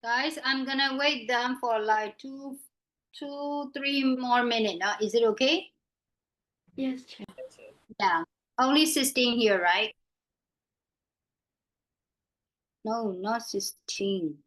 Guys, I'm gonna wait them for like 3 more minutes. Is it okay? Yes, teacher. Yeah. Only 16 here, right? No, not 16.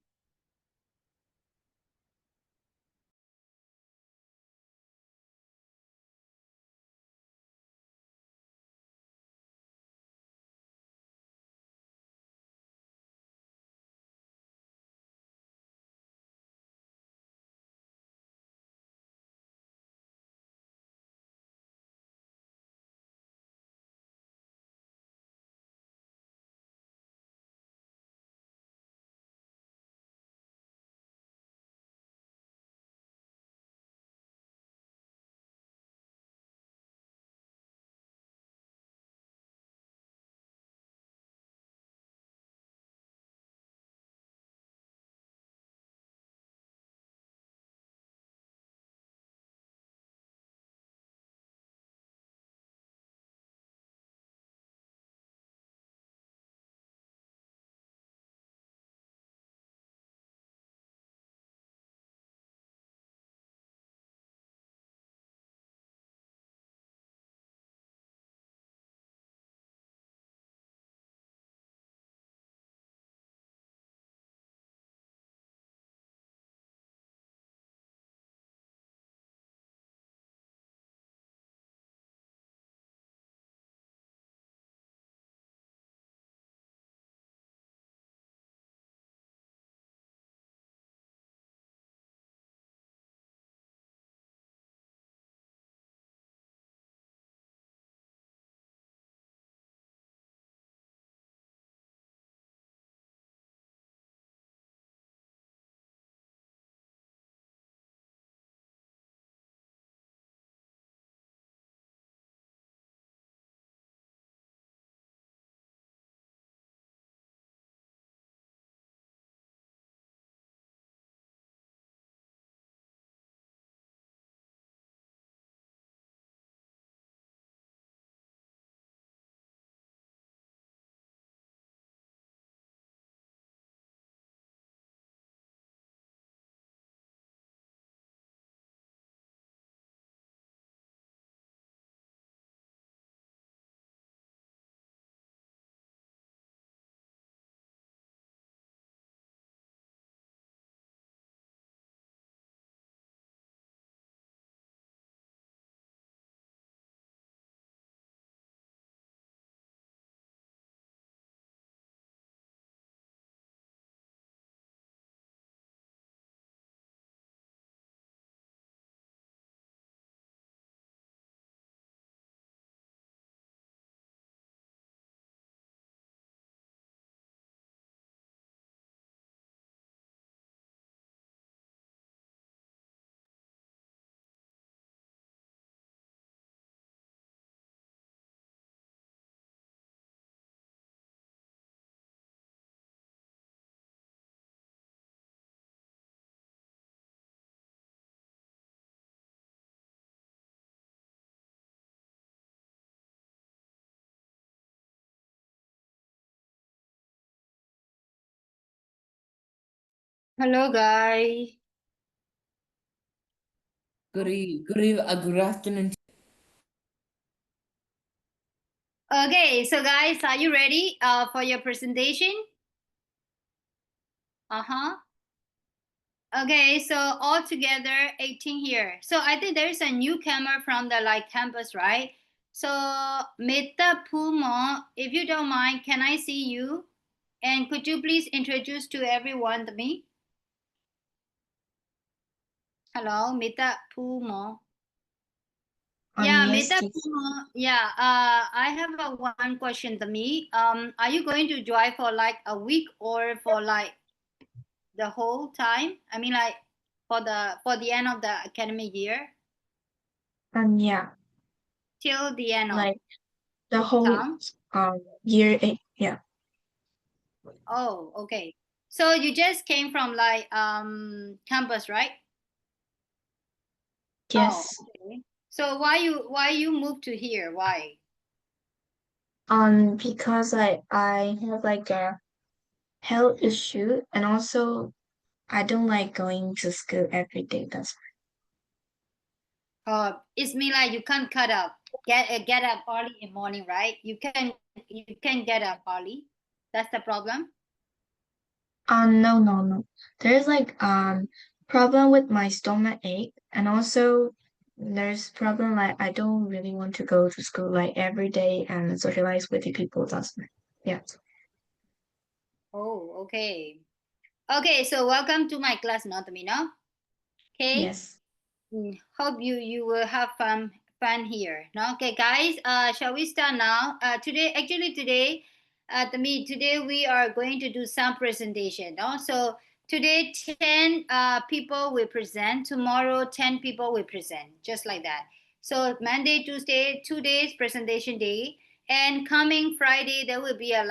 Hello, guys. Good afternoon. Okay, so guys, are you ready for your presentation? Uh-huh. Okay, so all together 18 here. So I think there is a newcomer from the like campus, right? So Meta Pumo, if you don't mind, can I see you? And could you please introduce to everyone to me? Hello, Meta Pumo. Yeah, Yes, Meta teacher. Pumo. Yeah, I have a one question to me. Are you going to drive for like a week or for like the whole time? I mean, like for the end of the academic year Yeah, till the end of like the whole term. year eight. Yeah. Oh, okay. So you just came from like campus, right? Oh, Yes. okay. So why you moved to here? Why? Because I have like a health issue, and also I don't like going to school every day. That's It's mean like you can't get up early in morning, right? You can get up early. That's the problem. no. There's like problem with my stomach ache, and also there's problem like I don't really want to go to school like every day and socialize with the people. That's yeah. Oh, okay. Okay, so welcome to my class, not me, no? Okay. Yes. Hope you will have fun here. No, okay, guys. Shall we start now? Today we are going to do some presentation. No, so today 10 people will present. Tomorrow 10 people will present. Just like that. So Monday, Tuesday, 2 days presentation day, and coming Friday there will be a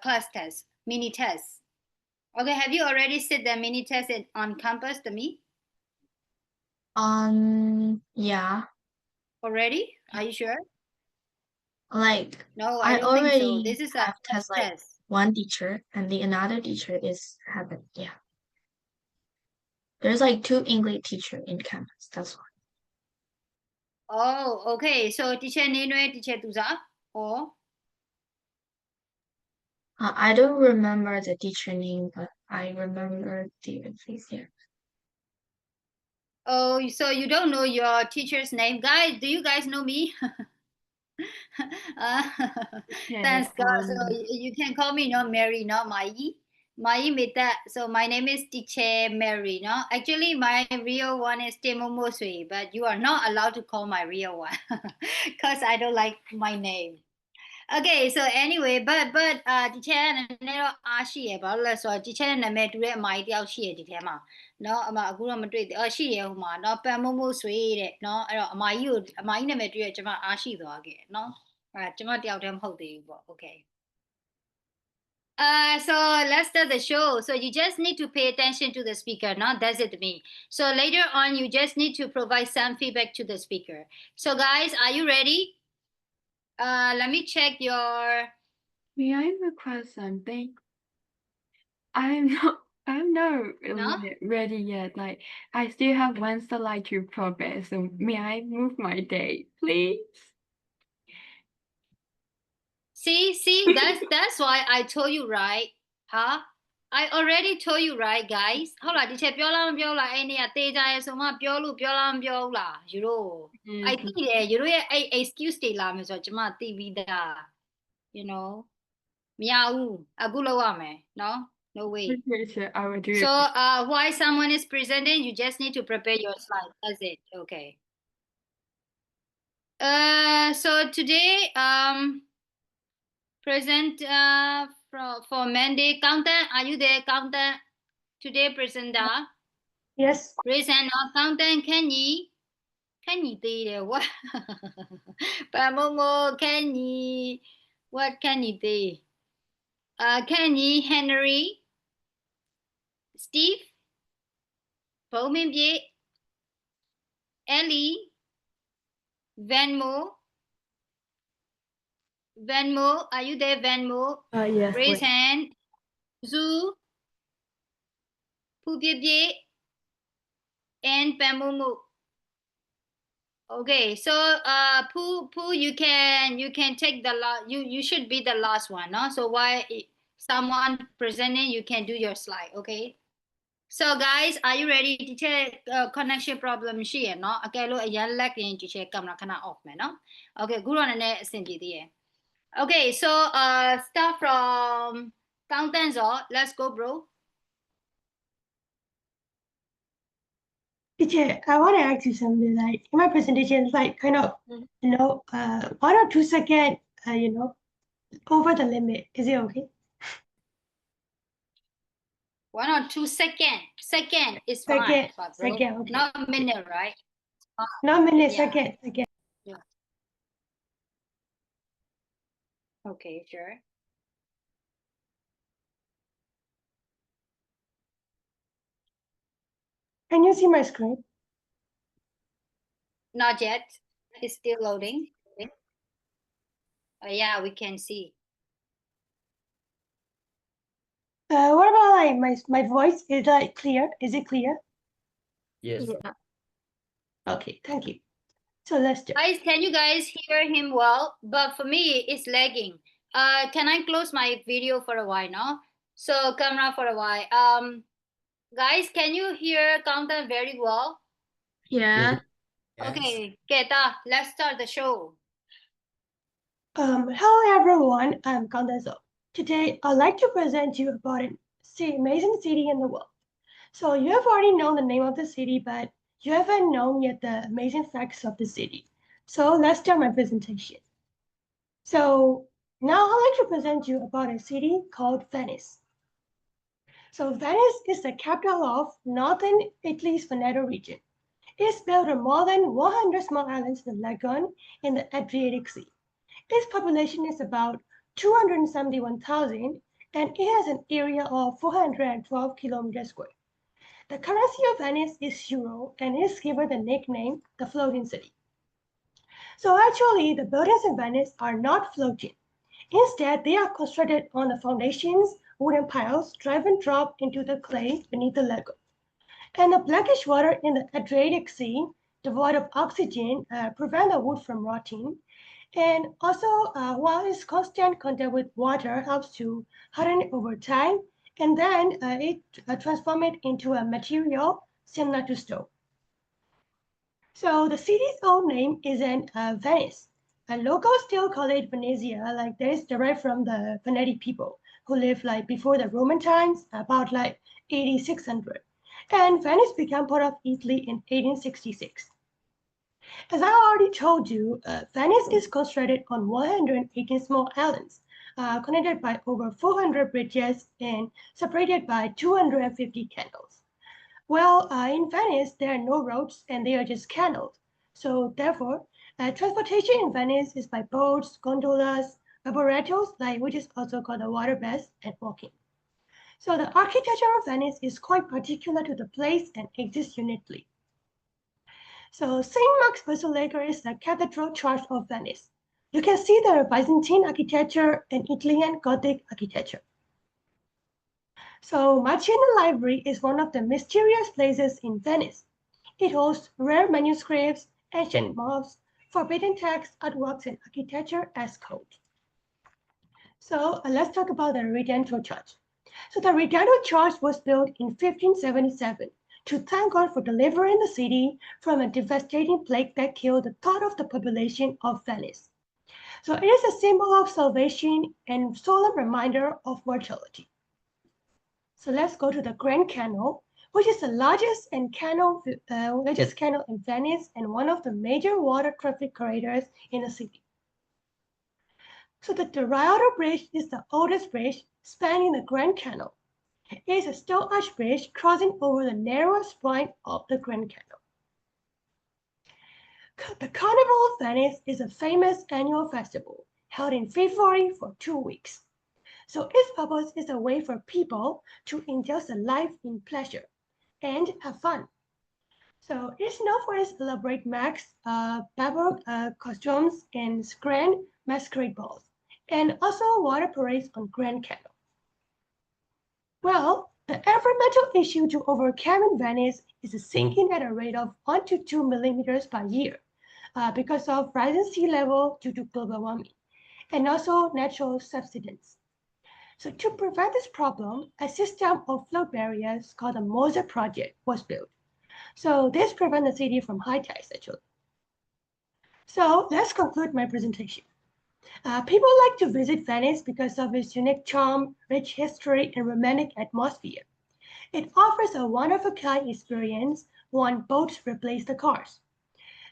class test, mini test. Okay, have you already set the mini test on campus to me? Yeah. Already? Are you sure? Like No, I I don't think so. already This is a have first test like test. one teacher and the another teacher is haven't. Yeah. There's like two English teacher in campus. That's why. Oh, okay. So teacher Nenue, teacher Tuza. Oh, I don't remember the teacher name, but I remember the face here. oh, so you don't know your teacher's name, guys? Do you guys know me? uh, Yeah, thanks God. So you can call me no Mary, not Mai. Mai Mita. So my name is teacher Mary. No, actually my real one is Temomo Sui, but you are not allowed to call my real one because I don't like my name. Okay, so anyway, butဒီထဲကနည်းနည်းတော့အားရှိရယ်ဘာလို့လဲဆိုတော့ဒီထဲနဲ့နာမည်တူတဲ့အမကြီးတယောက်ရှိရယ်ဒီထဲမှာเนาะအမအခုတော့မတွေ့သေးရှိရယ်ဟိုမှာเนาะပန်မို့မို့ဆွေတဲ့เนาะအဲ့တော့အမကြီးနာမည်တွေ့ရကျွန်မအားရှိသွားခဲ့เนาะကျွန်မတယောက်တည်းမဟုတ်သေးဘူးပေါ့ okay so let's start the show. So you just need to pay attention to the speaker, no? That's it me. So later on, you just need to provide some feedback to the speaker. So guys, are you ready? Let me check your may I request something? I'm not no? ready yet. Like I still have one slide to progress. So may I move my date, please? See, that's why I told you, right? Huh? I already told you, right, guys? ဟုတ်လားဒီချက်ပြောလားမပြောလားအဲ့နေ့ကတေးကြရဲဆိုမှပြောလို့ပြောလားမပြောဘူးလားယူတို့ I သိတယ်ယူတို့ရဲ့အဲ့ excuse တွေလာမယ်ဆိုတော့ကျမသိပြီးသား you know မရဘူးအခုလောက်ရမယ်နော် no way Okay, sure, I will do so it. while someone is presenting you just need to prepare your slide that's it okay so today present for Monday. Counter, are you there? Counter, today presenter. Yes. Raise hand now. Counter, can you do there? What? Pamomo, can you? What can you do? Kenny, Henry, Steve, Paumimbie, Ellie, Venmo, are you there? Venmo, Yes. raise hand. Zoo, Pubie, and Pamomo. Okay, so Pooh, you can take the last. You should be the last one, no? So while someone presenting, you can do your slide. Okay. So guys, are you ready to check connection problem? She no. Okay, look, yan like yan to check camera kana off man, no? Okay, good on the send. Okay, so start from countdowns. Let's go, bro. Teacher, I want to ask you something. Like in my presentation, it's like kind of, 1 or 2 second, over the limit. Is it okay? 1 or 2 second. Second is fine, Second, but bro, second, okay. not minute, right? Not minute, Yeah. second. Okay, sure. Can you see my screen? Not yet. It's still loading. Yeah, we can see. What about like my voice? Is like clear? Is it clear? Yes. Yeah. Okay, thank you. So let's do. Guys, can you guys hear him well? But for me, it's lagging. Can I close my video for a while now? So camera for a while. Guys, can you hear content very well? Yeah. Yes. Okay, Keta, let's start the show. Hello everyone, I'm Kandazo. Today, I'd like to present you about an amazing city in the world. So you have already known the name of the city, but you haven't known yet the amazing facts of the city. So let's start my presentation. So now I'd like to present you about a city called Venice. So Venice is the capital of northern Italy's Veneto region. It is built on more than 100 small islands in the lagoon in the Adriatic Sea. Its population is about 271,000 and it has an area of 412 kilometers square. The currency of Venice is euro and is given the nickname the floating city. So actually, the buildings in Venice are not floating. Instead, they are constructed on the foundations, wooden piles driven drop into the clay beneath the lagoon. And the blackish water in the Adriatic Sea, devoid of oxygen, prevent the wood from rotting. And also, while its constant contact with water helps to harden it over time, and then it transform it into a material similar to stone. So the city's old name isn't Venice. Locals still call it Venezia, like that is derived from the Veneti people who lived like before the Roman times, about like 8600. And Venice became part of Italy in 1866. As I already told you, Venice is constructed on 118 small islands, connected by over 400 bridges and separated by 250 canals. Well, in Venice, there are no roads and they are just canals. So therefore, transportation in Venice is by boats, gondolas, arborettos, like which is also called a waterbeds, and walking. So the architecture of Venice is quite particular to the place and exists uniquely. So St. Mark's Basilica is the cathedral church of Venice. You can see the Byzantine architecture and Italian Gothic architecture. So Marciana Library is one of the mysterious places in Venice. It hosts rare manuscripts, ancient maps, forbidden texts, artworks, and architecture as code. So let's talk about the Redemptor Church. So the Redemptor Church was built in 1577 to thank God for delivering the city from a devastating plague that killed a third of the population of Venice. So it is a symbol of salvation and solemn reminder of mortality. So let's go to the Grand Canal, which is the largest canal in Venice and one of the major water traffic corridors in the city. So the Dorado Bridge is the oldest bridge spanning the Grand Canal. It is a stone arch bridge crossing over the narrowest point of the Grand Canal. The Carnival of Venice is a famous annual festival held in February for 2 weeks. So its purpose is a way for people to enjoy the life in pleasure and have fun. So it's known for its elaborate masks, baroque costumes, and grand masquerade balls, and also water parades on Grand Canal. Well, the environmental issue to overcome in Venice is sinking at a rate of 1 to 2 millimeters per year because of rising sea level due to global warming, and also natural subsidence. So to prevent this problem, a system of flood barriers called the Moser Project was built. So this prevents the city from high tides, actually. So let's conclude my presentation. People like to visit Venice because of its unique charm, rich history, and romantic atmosphere. It offers a one-of-a-kind experience when boats replace the cars.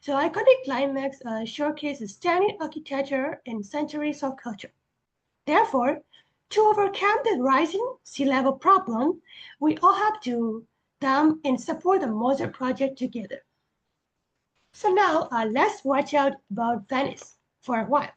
So iconic landmarks showcase the stunning architecture and centuries of culture. Therefore, to overcome the rising sea level problem, we all have to come and support the Moser Project together. So now let's watch out about Venice for a while.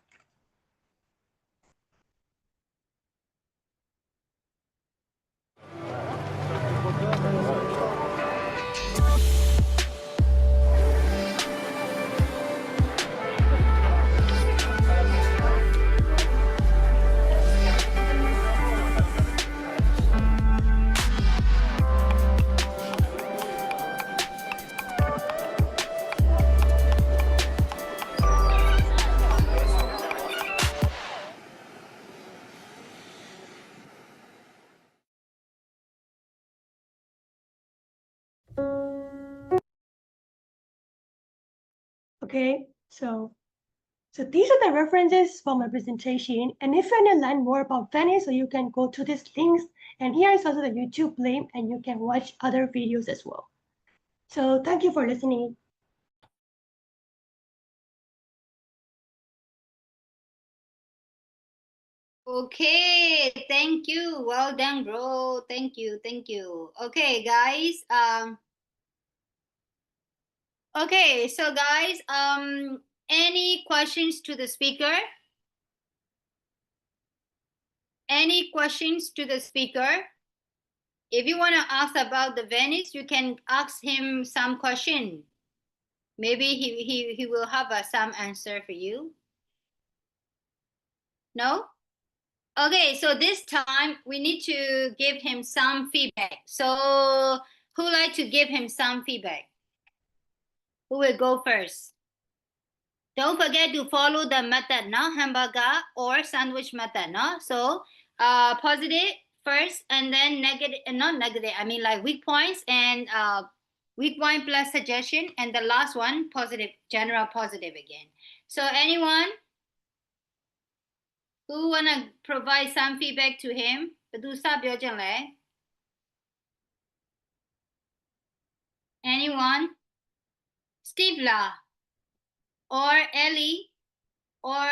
Okay, so these are the references for my presentation. And if you want to learn more about Venice, so you can go to these links. And here is also the YouTube link, and you can watch other videos as well. So thank you for listening. Okay, thank you. Well done, bro. Thank you, thank you. Okay, guys. Okay, so guys, any questions to the speaker? Any questions to the speaker? If you want to ask about the Venice, you can ask him some question. Maybe he will have some answer for you. No? Okay, so this time we need to give him some feedback. So who like to give him some feedback? Who will go first? Don't forget to follow the method, no? Hamburger or sandwich method, no? So positive first and then negative, not negative, I mean like weak points and weak point plus suggestion, and the last one positive, general positive again. So anyone who wanna provide some feedback to him? ဘယ်သူစပြောချင်လဲ? Anyone? Steve La or Ellie or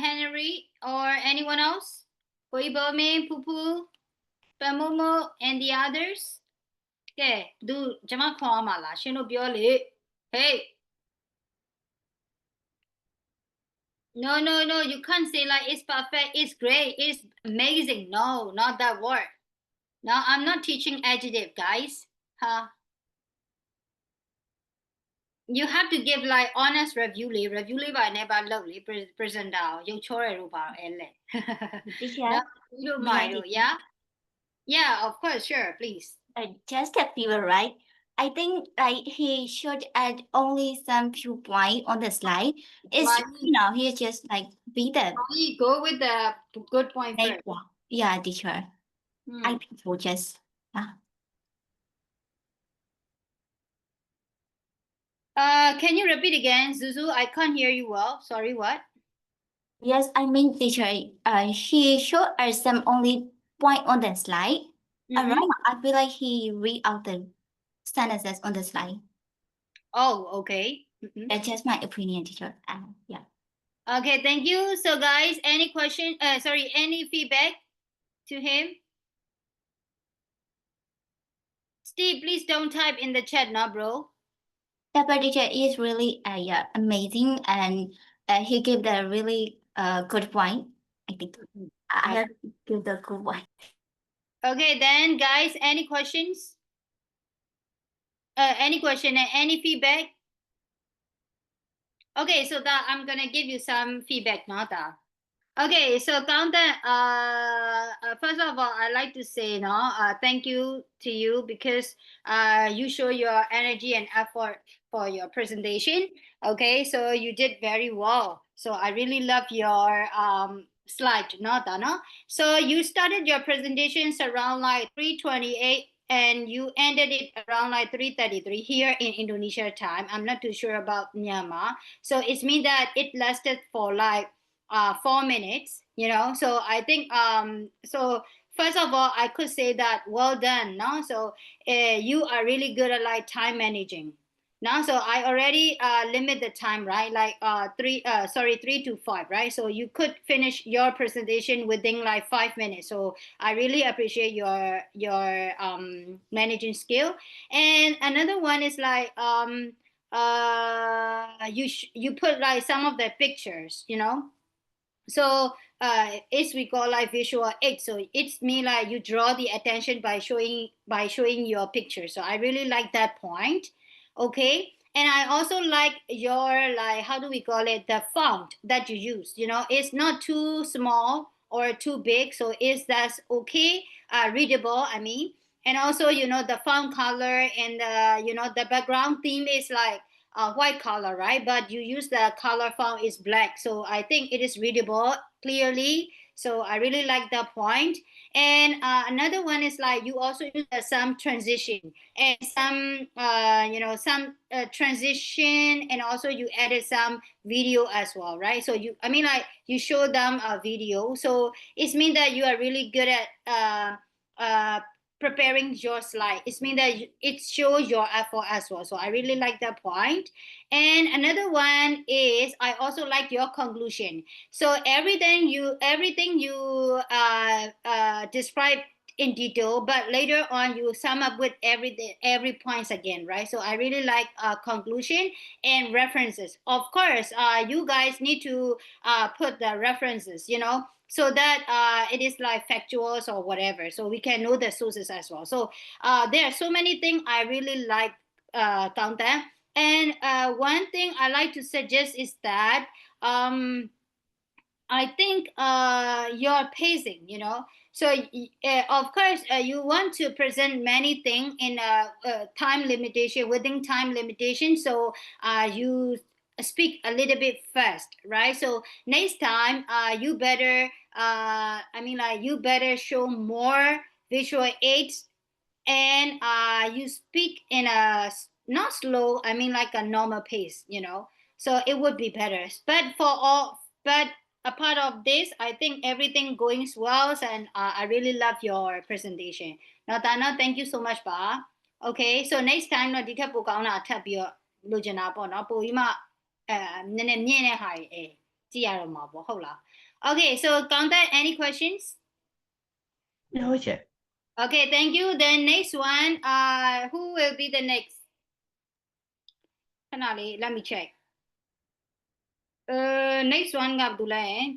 Henry or anyone else? Boibome, Pupu, Pamomo, and the others? Okay, do Jama Kwamala, Shino Bioli. Hey. No, you can't say like it's perfect, it's great, it's amazing. No, not that word. No, I'm not teaching adjective, guys. Huh? You have to give like honest review by never lovely present down. You chore about Teacher, yeah. Yeah, of course, sure, please. Just a fever, right? I think like he should add only some few points on the slide. It's he just like be the Go with the good point first. Yeah, teacher. I think so. Just can you repeat again, Zuzu? I can't hear you well. Sorry, what? Yes, I mean, teacher. He showed us some only point on the slide. Right? I feel like he read out the sentences on the slide. Oh, okay. That's just my opinion, teacher. Yeah. Okay, thank you. So, guys, any question? Sorry, any feedback to him? Steve, please don't type in the chat now, bro. But teacher is really amazing, and he gave the really good point. I think I have to give the good point. Okay, then, guys, any questions? Any question? Any feedback? Okay, so that I'm gonna give you some feedback now. Okay, so Counter, first of all, I'd like to say thank you to you because you show your energy and effort for your presentation. Okay, so you did very well. So I really love your slide, no? So you started your presentations around like 3:28 and you ended it around like 3:33 here in Indonesia time. I'm not too sure about Myanmar. So it means that it lasted for like 4 minutes, so I think so first of all I could say that well done, no? So you are really good at like time managing now. So I already limit the time, right? Like 3 to 5, right? So you could finish your presentation within like 5 minutes. So I really appreciate your managing skill. And another one is like you put like some of the pictures, so it's we call like visual aid. So it's me like you draw the attention by showing your picture. So I really like that point. Okay. And I also like your like how do we call it, the font that you use. It's not too small or too big, so it's that's okay, readable, I mean. And also the font color and the background theme is like white color, right? But you use the color font is black, so I think it is readable clearly. So I really like that point. And another one is like you also use some transition and some some transition, and also you added some video as well, right? So you show them a video, so it means that you are really good at preparing your slide. It means that it shows your effort as well. So I really like that point. And another one is I also like your conclusion. So everything you describe in detail, but later on you sum up with every points again, right? So I really like conclusion and references. Of course, you guys need to put the references, so that it is like factuals or whatever, so we can know the sources as well. So there are so many things I really like content. And one thing I like to suggest is that I think your pacing, So of course, you want to present many things in a time limitation, within time limitation. So you speak a little bit fast, right? So next time, you better, you better show more visual aids, and you speak in a not slow, like a normal pace, so it would be better. But a part of this, I think everything going well, and I really love your presentation. Now Dana, thank you so much ba. Okay, so next time တော့ဒီထက်ပိုကောင်းတာထပ်ပြီးတော့လိုချင်တာပေါ့နော်ပိုပြီးမှနည်းနည်းမြင့်တဲ့ဟာတွေကြည့်ရတော့မှာပေါ့ဟုတ်လား Okay, so contact any questions? No, sir. Okay, thank you. Then next one, who will be the next? Finally, let me check. Next one, Abdullah.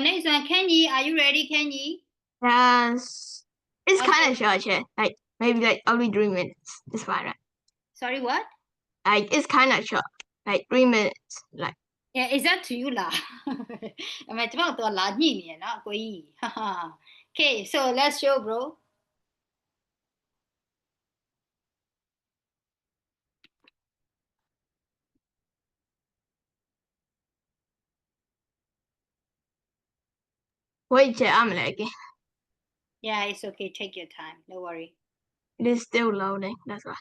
Next one, Kenny. Are you ready, Kenny? Yes. It's Okay. kind of short, yeah. Like maybe like only 3 minutes. It's fine, right? Sorry, what? Like it's kind of short, like 3 minutes. Like Yeah, it's up to you lah. Okay, so let's show, bro. wait, yeah, I'm lagging. Yeah, it's okay. Take your time. Don't worry. It is still loading. That's why.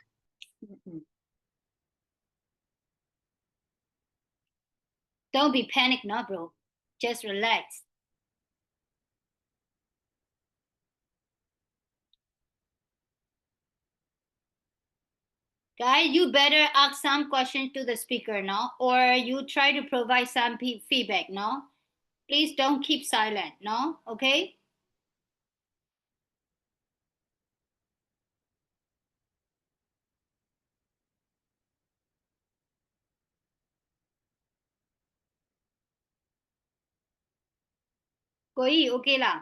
Don't be panicked now, bro. Just relax. Guys, you better ask some questions to the speaker now, or you try to provide some feedback, no? Please don't keep silent, no? Okay? Koi, okay lah.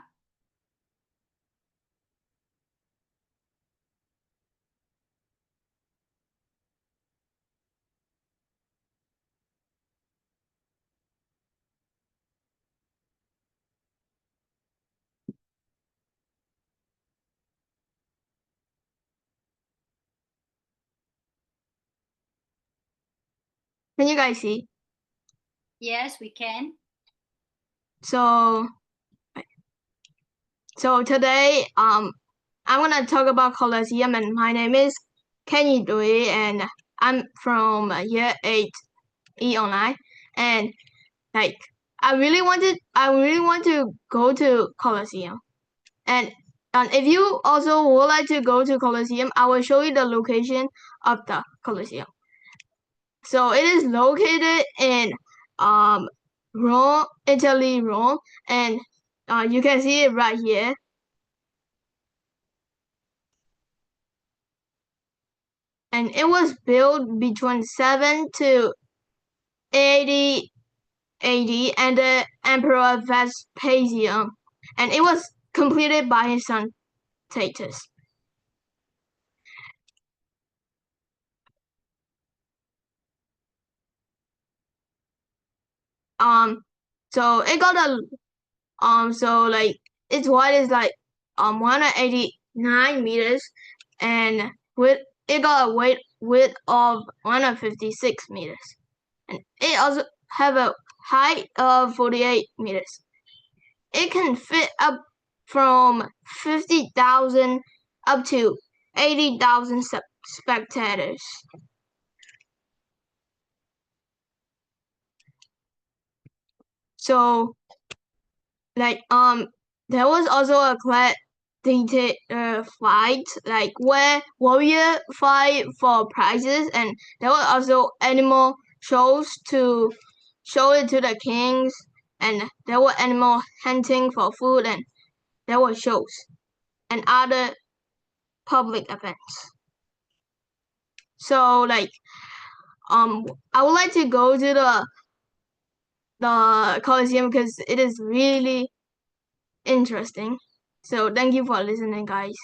Can you guys see? Yes, we can. So today I'm gonna talk about Colosseum, and my name is Kenny Dui, and I'm from year 8E online, and like I really want to go to Colosseum, and if you also would like to go to Colosseum, I will show you the location of the Colosseum. So it is located in Rome, Italy, Rome, and you can see it right here. And it was built between 7 to 80 AD, and the Emperor Vespasian, and it was completed by his son Titus. So it got a so like its wide is like 189 meters, and it got a width of 156 meters, and it also have a height of 48 meters. it can fit up from 50,000 up to 80,000 spectators. So, like, there was also a fight, like where warrior fight for prizes, and there were also animal shows to show it to the kings, and there were animal hunting for food, and there were shows and other public events. So, like, I would like to go to the Coliseum because it is really interesting. So thank you for listening, guys.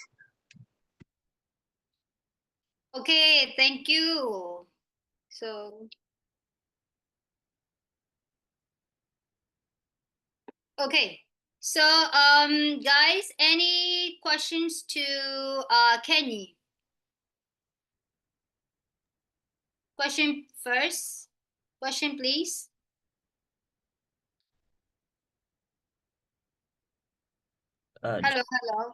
Okay, thank you. So, okay. So, guys, any questions to Kenny? Question first. Question, please. Hello, hello.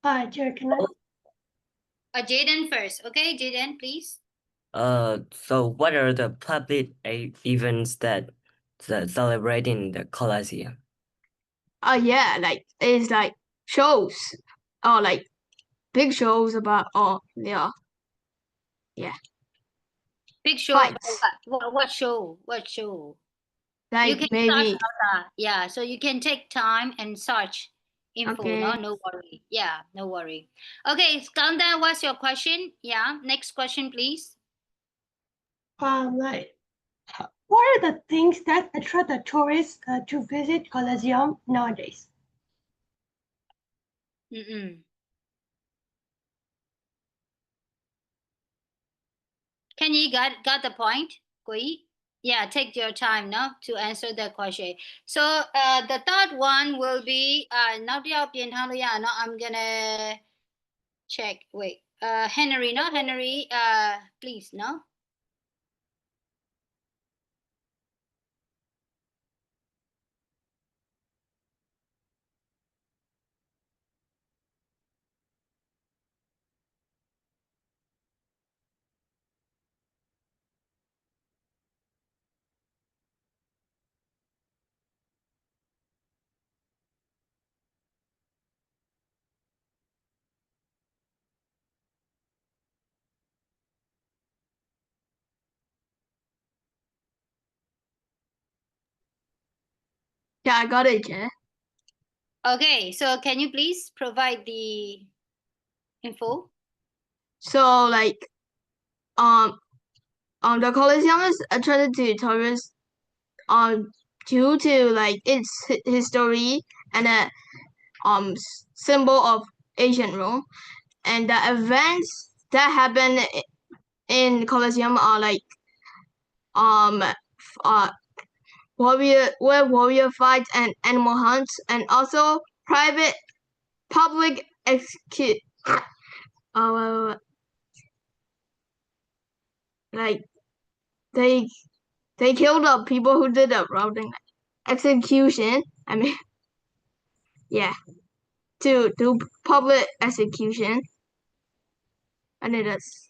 Hi, Chair, can I? Jaden first. Okay, Jaden, please. So what are the public events that celebrating the Colosseum? Yeah, like it's like shows or like big shows about yeah. Big show about Fights. what show? What show? You Like can maybe search out yeah, so you can take time and search info. okay. No worry. Yeah, no worry. Okay, Skanda, what's your question? Yeah, next question, please. Like, what are the things that attract the tourists to visit Colosseum nowadays? Mm-mm. Can you got the point, Koi? Yeah, take your time now to answer the question. So the third one will be now I'm gonna check. Wait. Henry, no, Henry, please, no. Yeah, I got it, yeah. Okay, so can you please provide the info? So like the Colosseum is attracted to tourists due to like its history and a symbol of ancient Rome, and the events that happen in Colosseum are like uh warrior fights and animal hunts, and also private public uh like they killed the people who did the routing execution. I mean, yeah, to do public execution, and it is.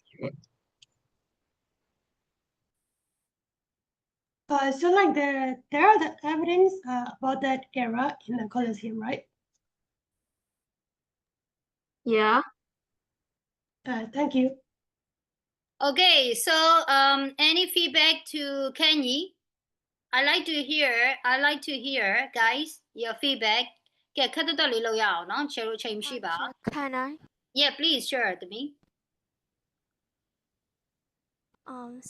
So like there are the evidence about that era in the Colosseum, right? Yeah. Thank you. Okay, so any feedback to Kenny? I like to hear, guys, your feedback. ကဲခက်တက်တက်လေးလောက်ရအောင်နော် share လို့ချိန်မရှိပါ Can I? Yeah, please, sure, to me.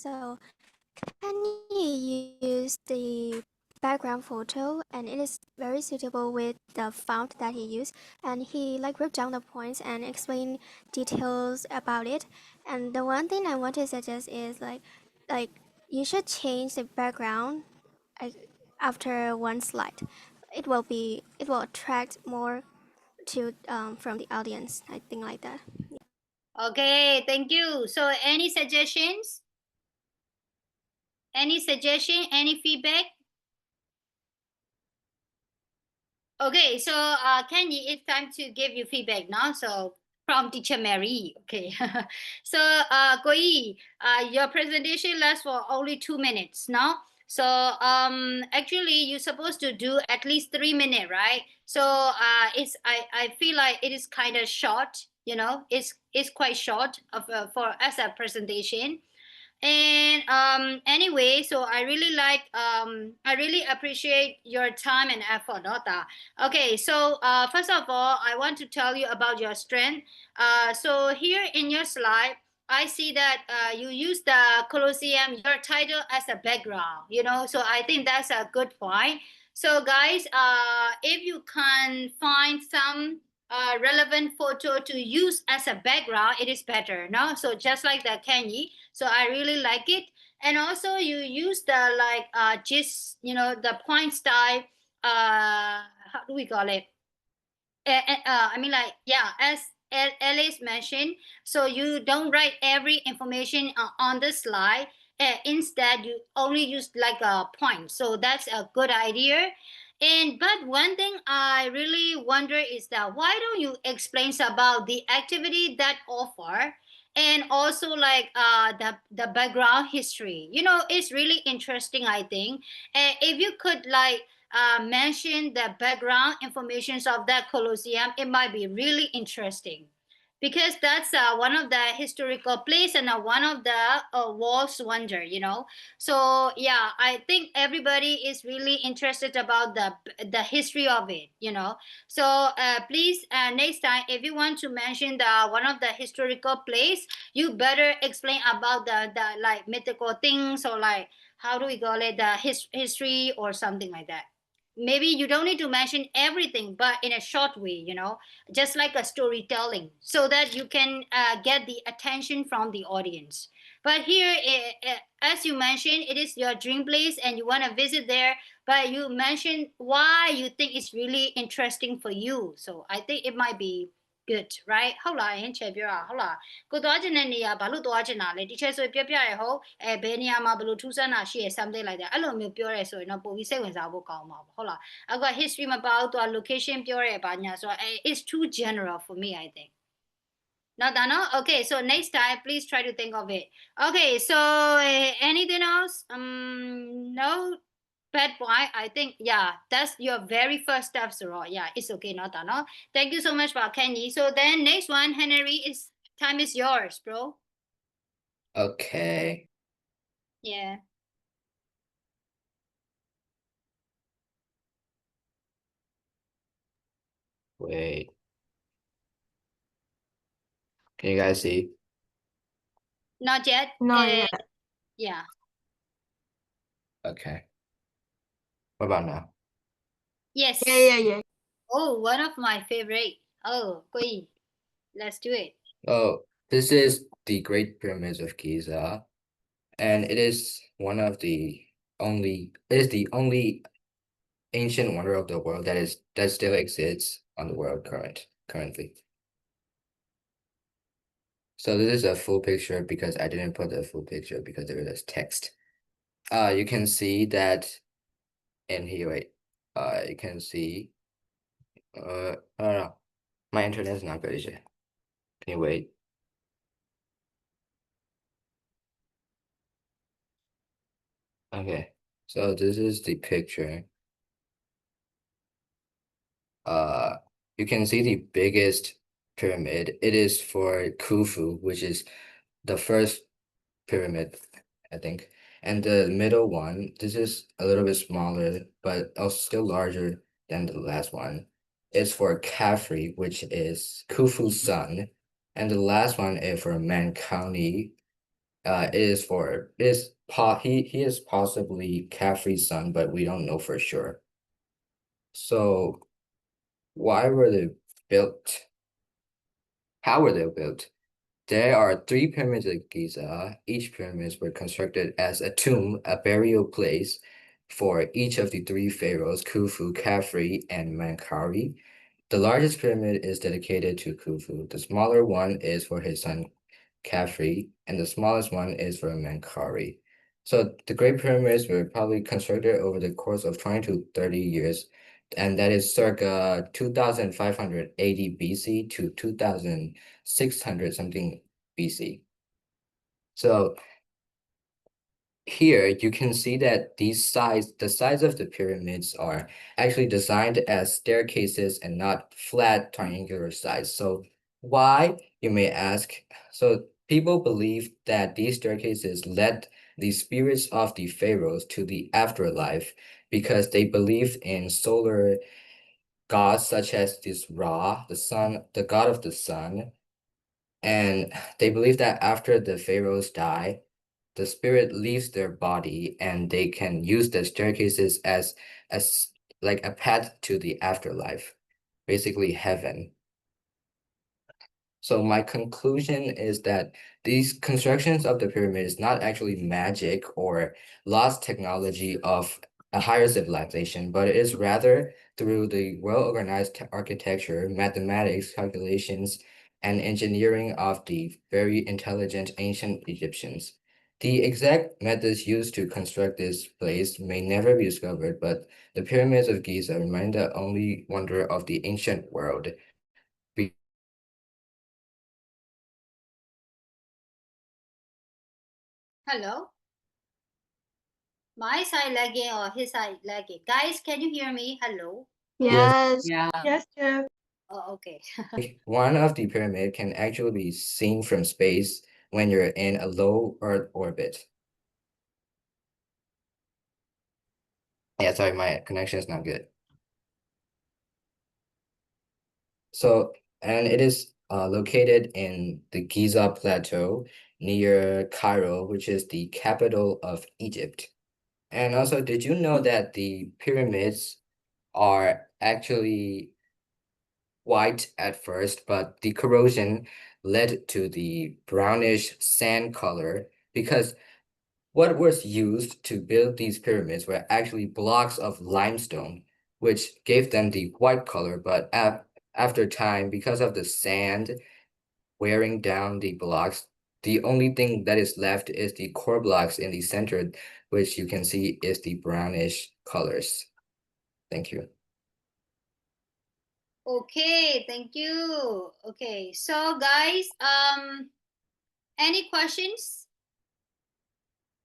So Kenny used the background photo and it is very suitable with the font that he used, and he like wrote down the points and explained details about it. And the one thing I want to suggest is like you should change the background after one slide. It will attract more to from the audience. I think like that. Okay, thank you. So any suggestions? Any suggestion? Any feedback? Okay, so Kenny, it's time to give you feedback now. So from teacher Mary. Okay. So Koi, your presentation lasts for only 2 minutes now. So actually you're supposed to do at least 3 minutes, right? So I feel like it is kind of short, it's quite short of for as a presentation. And anyway, so I really appreciate your time and effort, Nota. Okay, so first of all, I want to tell you about your strength. So here in your slide, I see that you use the Colosseum, your title as a background, so I think that's a good point. So guys, if you can find some relevant photo to use as a background, it is better, no? So just like the Kenny, so I really like it. And also you use the like just the point style, how do we call it, I mean, like, yeah, as Alice mentioned, so you don't write every information on the slide. Instead, you only use like a point. So that's a good idea. And but one thing I really wonder is that why don't you explain about the activity that offer, and also like the background history. It's really interesting, I think. If you could like mention the background informations of that Colosseum, it might be really interesting because that's one of the historical place and one of the world's wonder. So yeah, I think everybody is really interested about the history of it. So please, next time if you want to mention the one of the historical place, you better explain about the like mythical things, or like how do we call it, the history or something like that. Maybe you don't need to mention everything, but in a short way, just like a storytelling, so that you can get the attention from the audience. But here, as you mentioned, it is your dream place and you want to visit there, but you mentioned why you think it's really interesting for you. So I think it might be good, right? ဟုတ်လားယင်ချက်ပြောတာဟုတ်လားကိုသွားချင်တဲ့နေရာဘာလို့သွားချင်တာလဲ teacher ဆိုပြပြရဟုတ်ဘယ်နေရာမှာဘယ်လိုထူးဆန်းတာရှိရ something like that အဲ့လိုမျိုးပြောရဲဆိုရင်တော့ပို့ပြီးစိတ်ဝင်စားဖို့ကောင်းမှာပေါ့ဟုတ်လားအခုက history မပါဘူးသူက location ပြောရဲဘာညာဆိုတော့ it's too general for me, I think. Not that, no? Okay, so next time, please try to think of it. Okay, so anything else? No bad boy. I think, yeah, that's your very first step, Siro. Yeah, it's okay, not that, no? Thank you so much for Kenny. So then next one, Henry, time is yours, bro. Okay. Yeah. Wait. Can you guys see? Not yet. Not yet. Yeah. Okay. What about now? Yes. Yeah. Oh, one of my favorite. Oh, Kui. Let's do it. Oh, this is the Great Pyramids of Giza, and it is the only ancient wonder of the world that still exists on the world currently. So this is a full picture because I didn't put the full picture because there is text. You can see that in here, wait. You can see, I don't know. My internet is not good yet. Can you wait? Okay, so this is the picture. You can see the biggest pyramid. It is for Khufu, which is the first pyramid, I think. And the middle one, this is a little bit smaller, but also still larger than the last one. Is for Khafre, which is Khufu's son. And the last one is for Menkaure. He is possibly Khafre's son, but we don't know for sure. So why were they built? How were they built? There are 3 pyramids at Giza. Each pyramids were constructed as a tomb, a burial place for each of the 3 pharaohs, Khufu, Khafre, and Menkaure. The largest pyramid is dedicated to Khufu. The smaller one is for his son Khafre, and the smallest one is for Menkaure. So the Great Pyramids were probably constructed over the course of 20 to 30 years and that is circa 2580 BC to 2600 something BC. So here you can see that the sides of the pyramids are actually designed as staircases and not flat triangular sides. So why, you may ask? So people believe that these staircases led the spirits of the pharaohs to the afterlife because they believed in solar gods such as this Ra, the sun, the god of the sun, and they believe that after the pharaohs die, the spirit leaves their body and they can use the staircases as like a path to the afterlife, basically heaven. So my conclusion is that these constructions of the pyramid is not actually magic or lost technology of a higher civilization, but it is rather through the well-organized architecture, mathematics, calculations, and engineering of the very intelligent ancient Egyptians. The exact methods used to construct this place may never be discovered, but the pyramids of Giza remain the only wonder of the ancient world. Hello? My side lagging or his side lagging? Guys, can you hear me? Hello? Yes. Yeah. Yes, Jeff. Oh, okay. One of the pyramid can actually be seen from space when you're in a low Earth orbit. Yeah, sorry, my connection is not good. So, and it is located in the Giza Plateau near Cairo, which is the capital of Egypt. And also, did you know that the pyramids are actually white at first, but the corrosion led to the brownish sand color because what was used to build these pyramids were actually blocks of limestone, which gave them the white color, but after time, because of the sand wearing down the blocks, the only thing that is left is the core blocks in the center, which you can see is the brownish colors. Thank you. Okay, thank you. Okay, so guys, any questions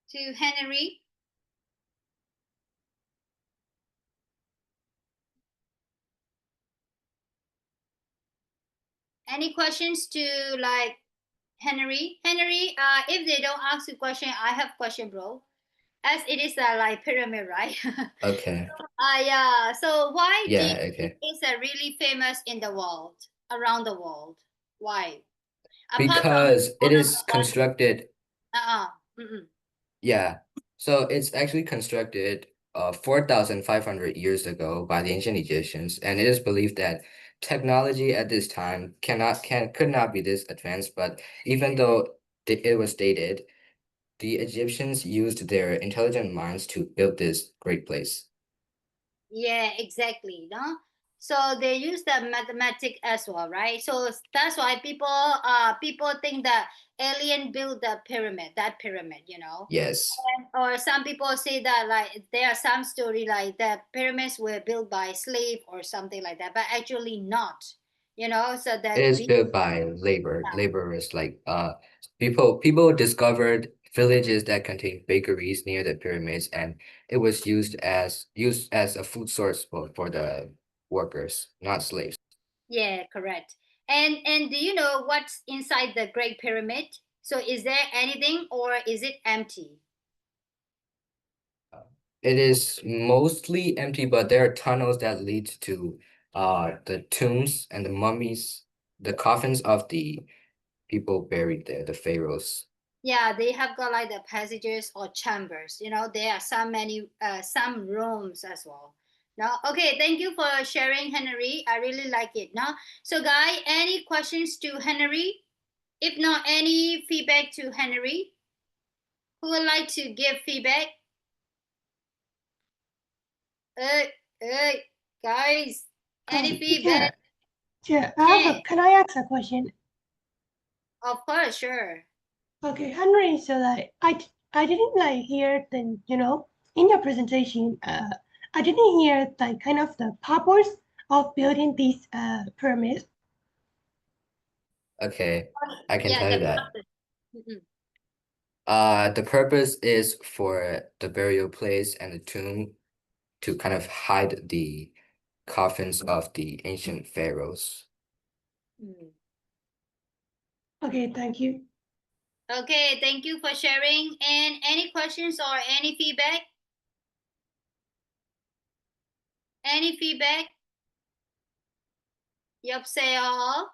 to Henry? Any questions to like Henry? Henry, if they don't ask you question, I have question, bro. As it is a like pyramid, right? Okay. Yeah. So why do you Yeah, think okay. it's a really famous in the world, around the world? Why? Apart from Because it is one, constructed, mm-mm. yeah. So it's actually constructed 4,500 years ago by the ancient Egyptians, and it is believed that technology at this time could not be this advanced, but even though it was dated, the Egyptians used their intelligent minds to build this great place. Yeah, exactly. No, so they use the mathematic as well, right? So that's why people think that alien built the pyramid, that pyramid, you know. Yes. Or some people say that like there are some story like that pyramids were built by slave or something like that, but actually not, you know. So It that is built by laborers, like people discovered villages that contained bakeries near the pyramids, and it was used as a food source for the workers, not slaves. yeah, correct. And do you know what's inside the Great Pyramid? So is there anything or is it empty? It is mostly empty, but there are tunnels that lead to the tombs and the mummies, the coffins of the people buried there, the pharaohs. Yeah, they have got like the passages or chambers. You know, there are some rooms as well. No, okay. Thank you for sharing, Henry. I really like it. No, so guy, any questions to Henry? If not, any feedback to Henry? Who would like to give feedback? Uh, uh, guys, any feedback? Jeff, Yeah, can I ask a question? of course, sure. Okay, Henry, so like I didn't like hear the in your presentation I didn't hear the kind of the purpose of building these pyramids. Okay, I can Yeah, tell the you that. purpose. Mhm. The purpose is for the burial place and the tomb to kind of hide the coffins of the ancient pharaohs. Mm. Okay, thank you. Okay, thank you for sharing. And any questions or any feedback? Any feedback? 여보세요?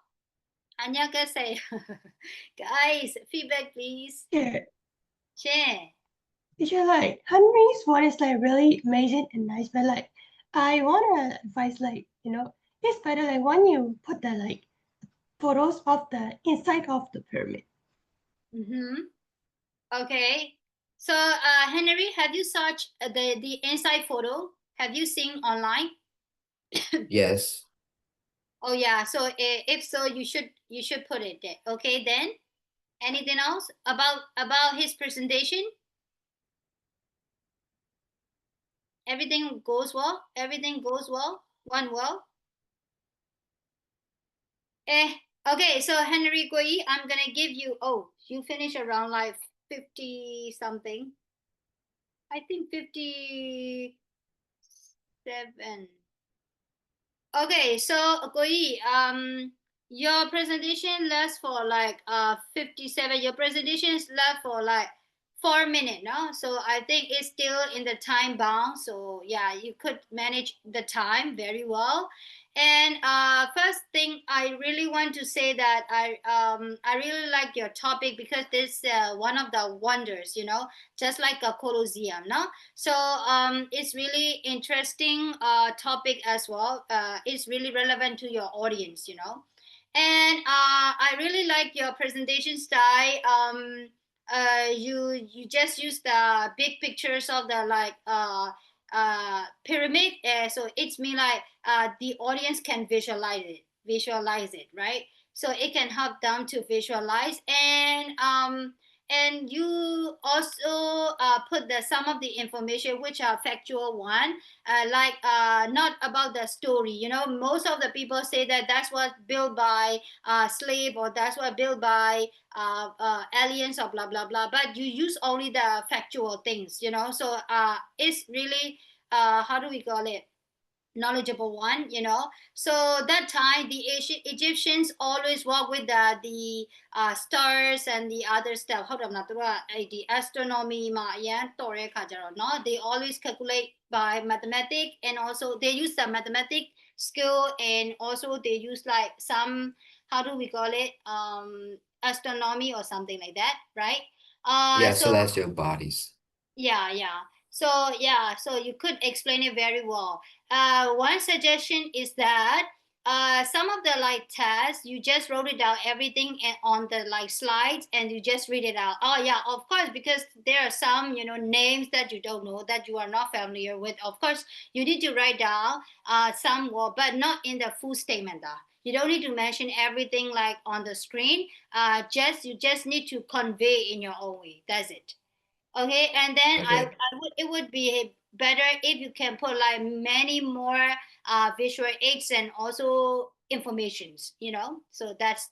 안녕하세요. Guys, feedback please. Yeah, Share. teacher, like Henry's one is like really amazing and nice, but like I wanna advise like it's better like when you put the like photos of the inside of the pyramid. Mm-hmm. Okay. So, Henry, have you searched the inside photo? Have you seen online? Yes. Oh yeah. So if so, you should put it there. Okay. Then anything else about his presentation? Everything goes well. Everything goes well. One well. Okay. So Henry Gui, I'm gonna give you. Oh, you finish around like 50 something. I think 57. Okay, so Goi, your presentation lasts for like 57. Your presentation is left for like 4 minutes, no? So I think it's still in the time bound. So yeah, you could manage the time very well. And first thing I really want to say that I really like your topic because this one of the wonders, just like a Colosseum, no? So it's really interesting topic as well. It's really relevant to your audience, And I really like your presentation style. You just use the big pictures of the like pyramid. So it's mean like the audience can visualize it, right? So it can help them to visualize and you also put some of the information which are factual one like not about the story, most of the people say that that's what built by slave or that's what built by aliens or blah blah blah, but you use only the factual things, so it's really how do we call it, knowledgeable one, so that time the Egyptians always work with the stars and the other stuff. Hold on, the astronomy ma yan tore no, they always calculate by mathematics, and also they use the mathematic skill, and also they use like some, how do we call it, astronomy or something like that, right? Yeah, So celestial bodies. yeah. So you could explain it very well. One suggestion is that some of the like tests, you just wrote it down everything on the like slides, and you just read it out. Oh yeah, of course, because there are some names that you don't know, that you are not familiar with. Of course, you need to write down some word, but not in the full statement. You don't need to mention everything like on the screen. You just need to convey in your own way. That's it. Okay, and then Okay. it would be better if you can put like many more visual aids and also informations, so that's,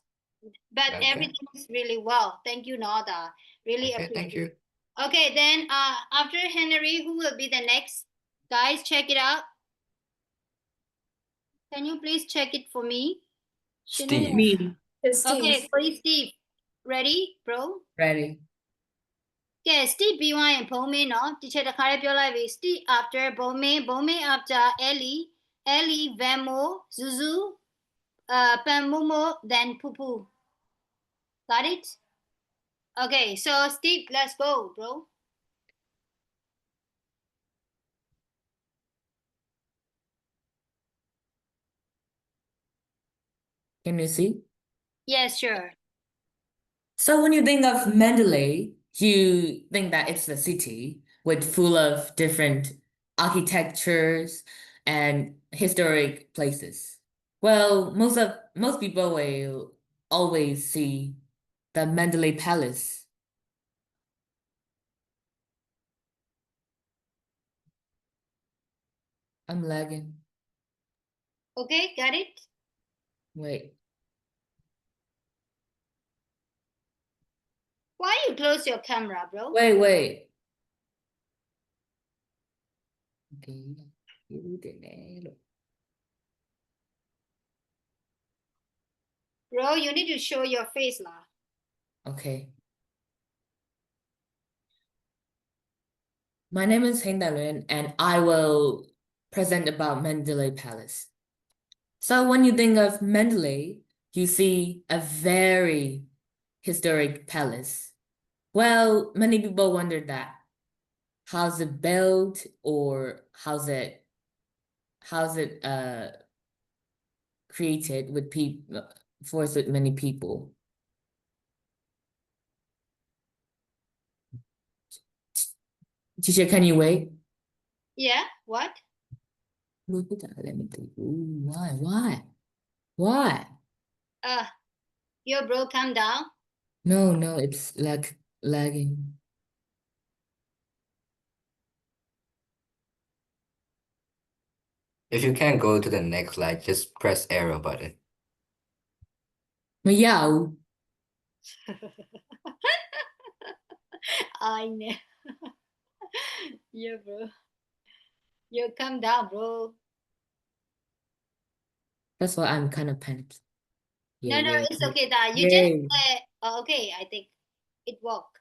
but Okay. everything is really well. Thank you, Nada. Really Okay, thank appreciate. you. Okay, then after Henry, who will be the next? Guys, check it out. Can you please check it for me? Steve. Me. Okay, please, Steve. Ready, bro? Ready. ကဲ Steve ပြီးသွားရင်ဘုံမင်းเนาะ teacher တခါလေးပြောလိုက်ပြီ Steve after ဘုံမင်း after Ellie Vamo Zuzu Pamumo then Pupu. Got it? Okay, so Steve, let's go, bro. Can you see? Yes, sure. So when you think of Mandalay, you think that it's a city with full of different architectures and historic places. Well, most people will always see the Mandalay Palace. I'm lagging. Okay, got it? Wait. Why you close your camera, bro? Wait. Okay. Bro, you need to show your face lah. Okay. My name is Heng Dalun, and I will present about Mandalay Palace. So when you think of Mandalay, you see a very historic palace. Well, many people wonder that. How's it built, or how's it created with people for so many people? Teacher, can you wait? Yeah, what? Look at that. Let me think. Ooh, why? Your bro calm down. No, it's like lagging. If you can't go to the next slide, just press arrow button. Meow. I know. Yeah, bro. You calm down, bro. That's why I'm kind of panicked. No, Yay. it's okay. That you Yay. just okay. I think it worked.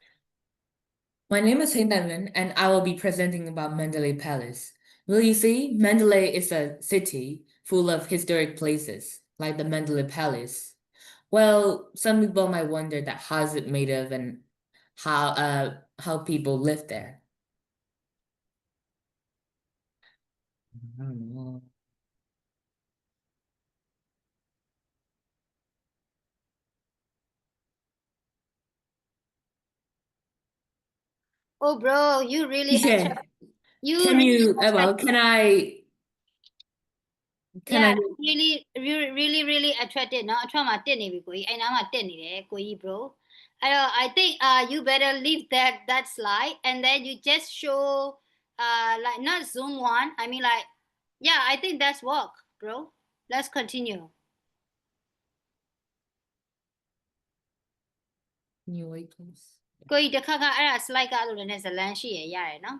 My name is Heng Danren, and I will be presenting about Mandalay Palace. Will you see? Mandalay is a city full of historic places, like the Mandalay Palace. Well, some people might wonder that how is it made of and how people live there. I don't know. Oh, bro, you really Teacher, you can really you, attract, can I yeah, really attracted เนาะအထွတ်မှာတက်နေပြီကိုကြီးအဲ့နားမှာတက်နေတယ်ကိုကြီး bro အဲ့တော့ I think you better leave that slide and then you just show like not zoom one I mean like yeah I think that's work bro let's continue can you wait, please? ကိုကြီးတစ်ခါခါအဲ့ဒါ slide ကအဲ့လိုလည်းဇလန်းရှိရရတယ်နော်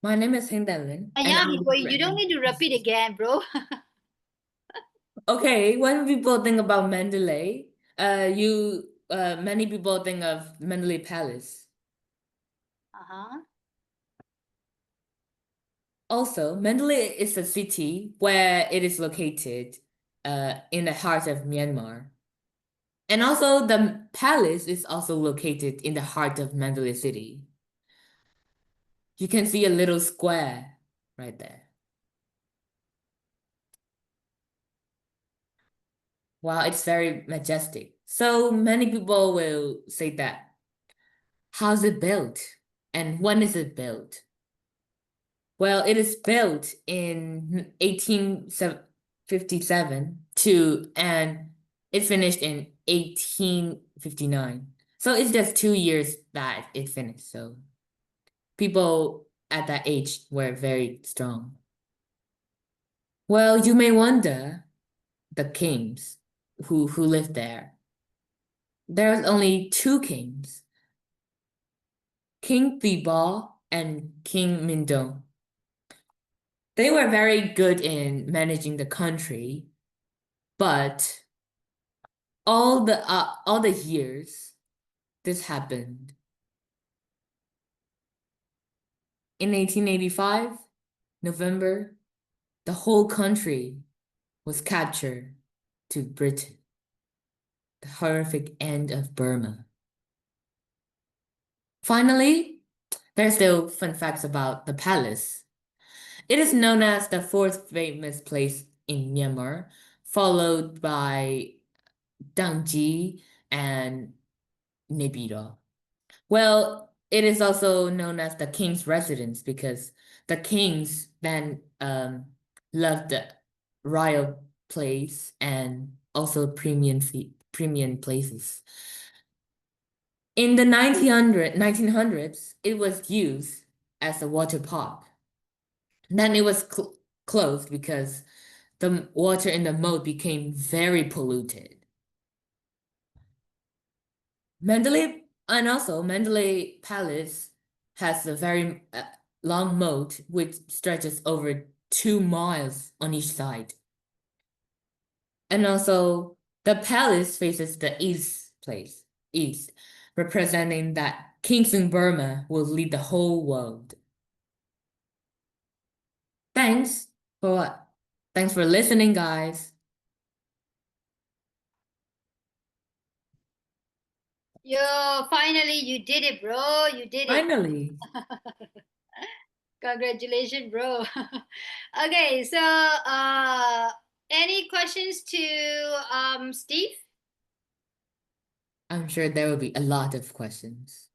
My name is Heng Danren, အ and ရာ I ပြီ will ကို be ကြီး you don't need to repeat again bro Okay, when people think about Mandalay, many people think of Mandalay Palace. uh-huh Also, Mandalay is a city where it is located, in the heart of Myanmar. And also, the palace is also located in the heart of Mandalay city. You can see a little square right there. Wow, it's very majestic. So many people will say that. How's it built? And when is it built? Well, it is built in 1857 and it finished in 1859. So it's just 2 years that it finished. So people at that age were very strong. Well, you may wonder the kings who lived there. There's only two kings, King Thibaw and King Mindong. They were very good in managing the country, but all the years this happened. In 1885, November, the whole country was captured to Britain. The horrific end of Burma. Finally, there's still fun facts about the palace. It is known as the fourth famous place in Myanmar, followed by Dangji and Naypyidaw. Well, it is also known as the king's residence because the kings then loved the royal place and also premium places. In the 1900s, it was used as a water park. Then it was closed because the water in the moat became very polluted. Mandalay Palace has a very long moat which stretches over 2 miles on each side. And also the palace faces the east, representing that kings in Burma will lead the whole world. Thanks for what? Thanks for listening, guys. Yo, finally you did it, bro. You did it. Finally. Congratulations, bro. Okay, so any questions to Steve? I'm sure there will be a lot of questions.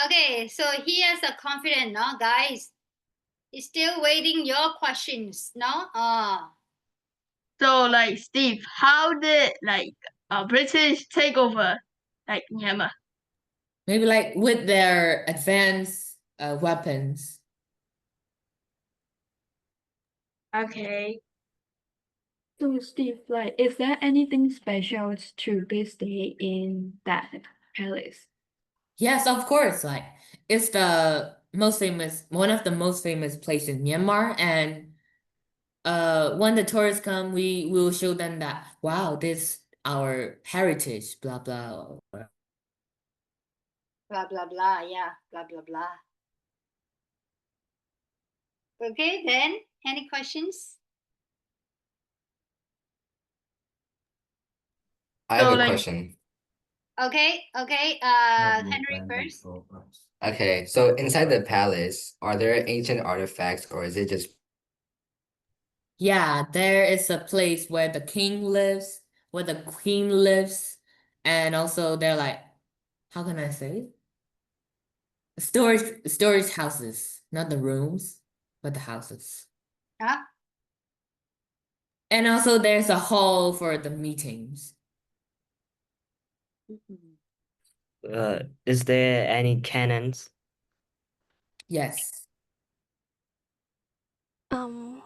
Okay, so he has a confidence, no, guys. He's still waiting your questions, no? So, like, Steve, how did British take over Myanmar? Maybe like with their advanced weapons. Okay. So Steve, like, is there anything special to this day in that palace? Yes, of course. Like it's the most famous, one of the most famous place in Myanmar, and when the tourists come, we will show them that wow, this our heritage, blah blah. Blah blah blah. Yeah, blah blah blah. Okay, then any questions? I have So, a like, question. Okay, Henry first. Okay, so inside the palace, are there ancient artifacts or is it just Yeah, there is a place where the king lives, where the queen lives, and also they're like, how can I say? Storage houses, not the rooms, but the houses. Huh? And also there's a hall for the meetings. Is there any cannons? Yes.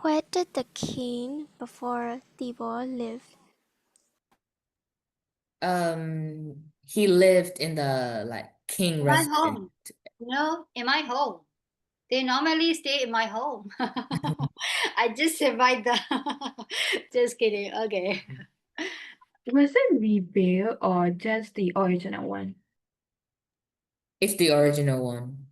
Where did the king before Tibor live? He lived in the like king In my residence. home. No, in my home. They normally stay in my home. I just survived the. Just kidding. Okay. Was it rebuilt or just the original one? It's the original one.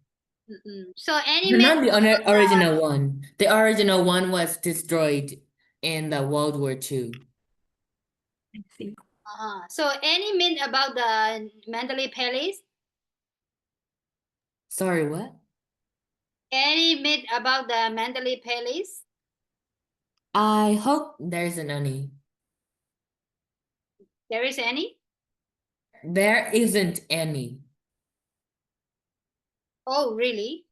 So any But myth not the about original one. The original one was destroyed in the World War II. I see. so any myth about the Mandalay Palace? Sorry, what? Any myth about the Mandalay Palace? I hope there isn't any. There is any? There isn't any. Oh, really?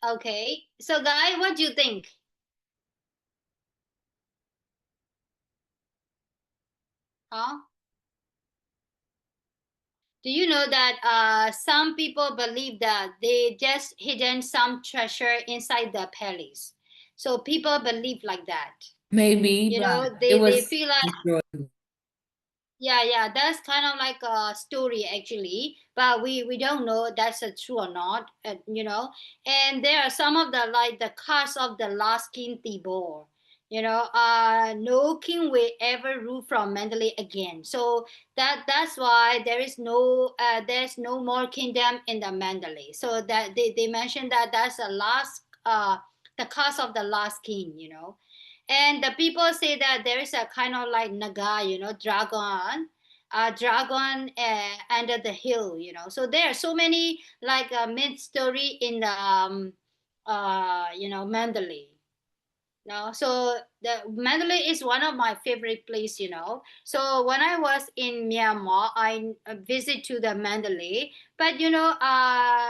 Okay. So, guy, what do you think? Huh? Do you know that some people believe that they just hidden some treasure inside the palace? So people believe like that. Maybe, You but know, it they was feel like destroyed. yeah, that's kind of like a story actually, but we don't know that's true or not, you know. And there are some of the like the curse of the last king Tibor. You know, no king will ever rule from Mandalay again. So that's why there's no more kingdom in the Mandalay. So that they mentioned that that's the last the curse of the last king. You know, and the people say that there is a kind of like naga, you know, dragon, dragon under the hill, you know. So there are so many like myth story in the you know, Mandalay. No, so the Mandalay is one of my favorite place, you know. So when I was in Myanmar, I visit to the Mandalay, but you know,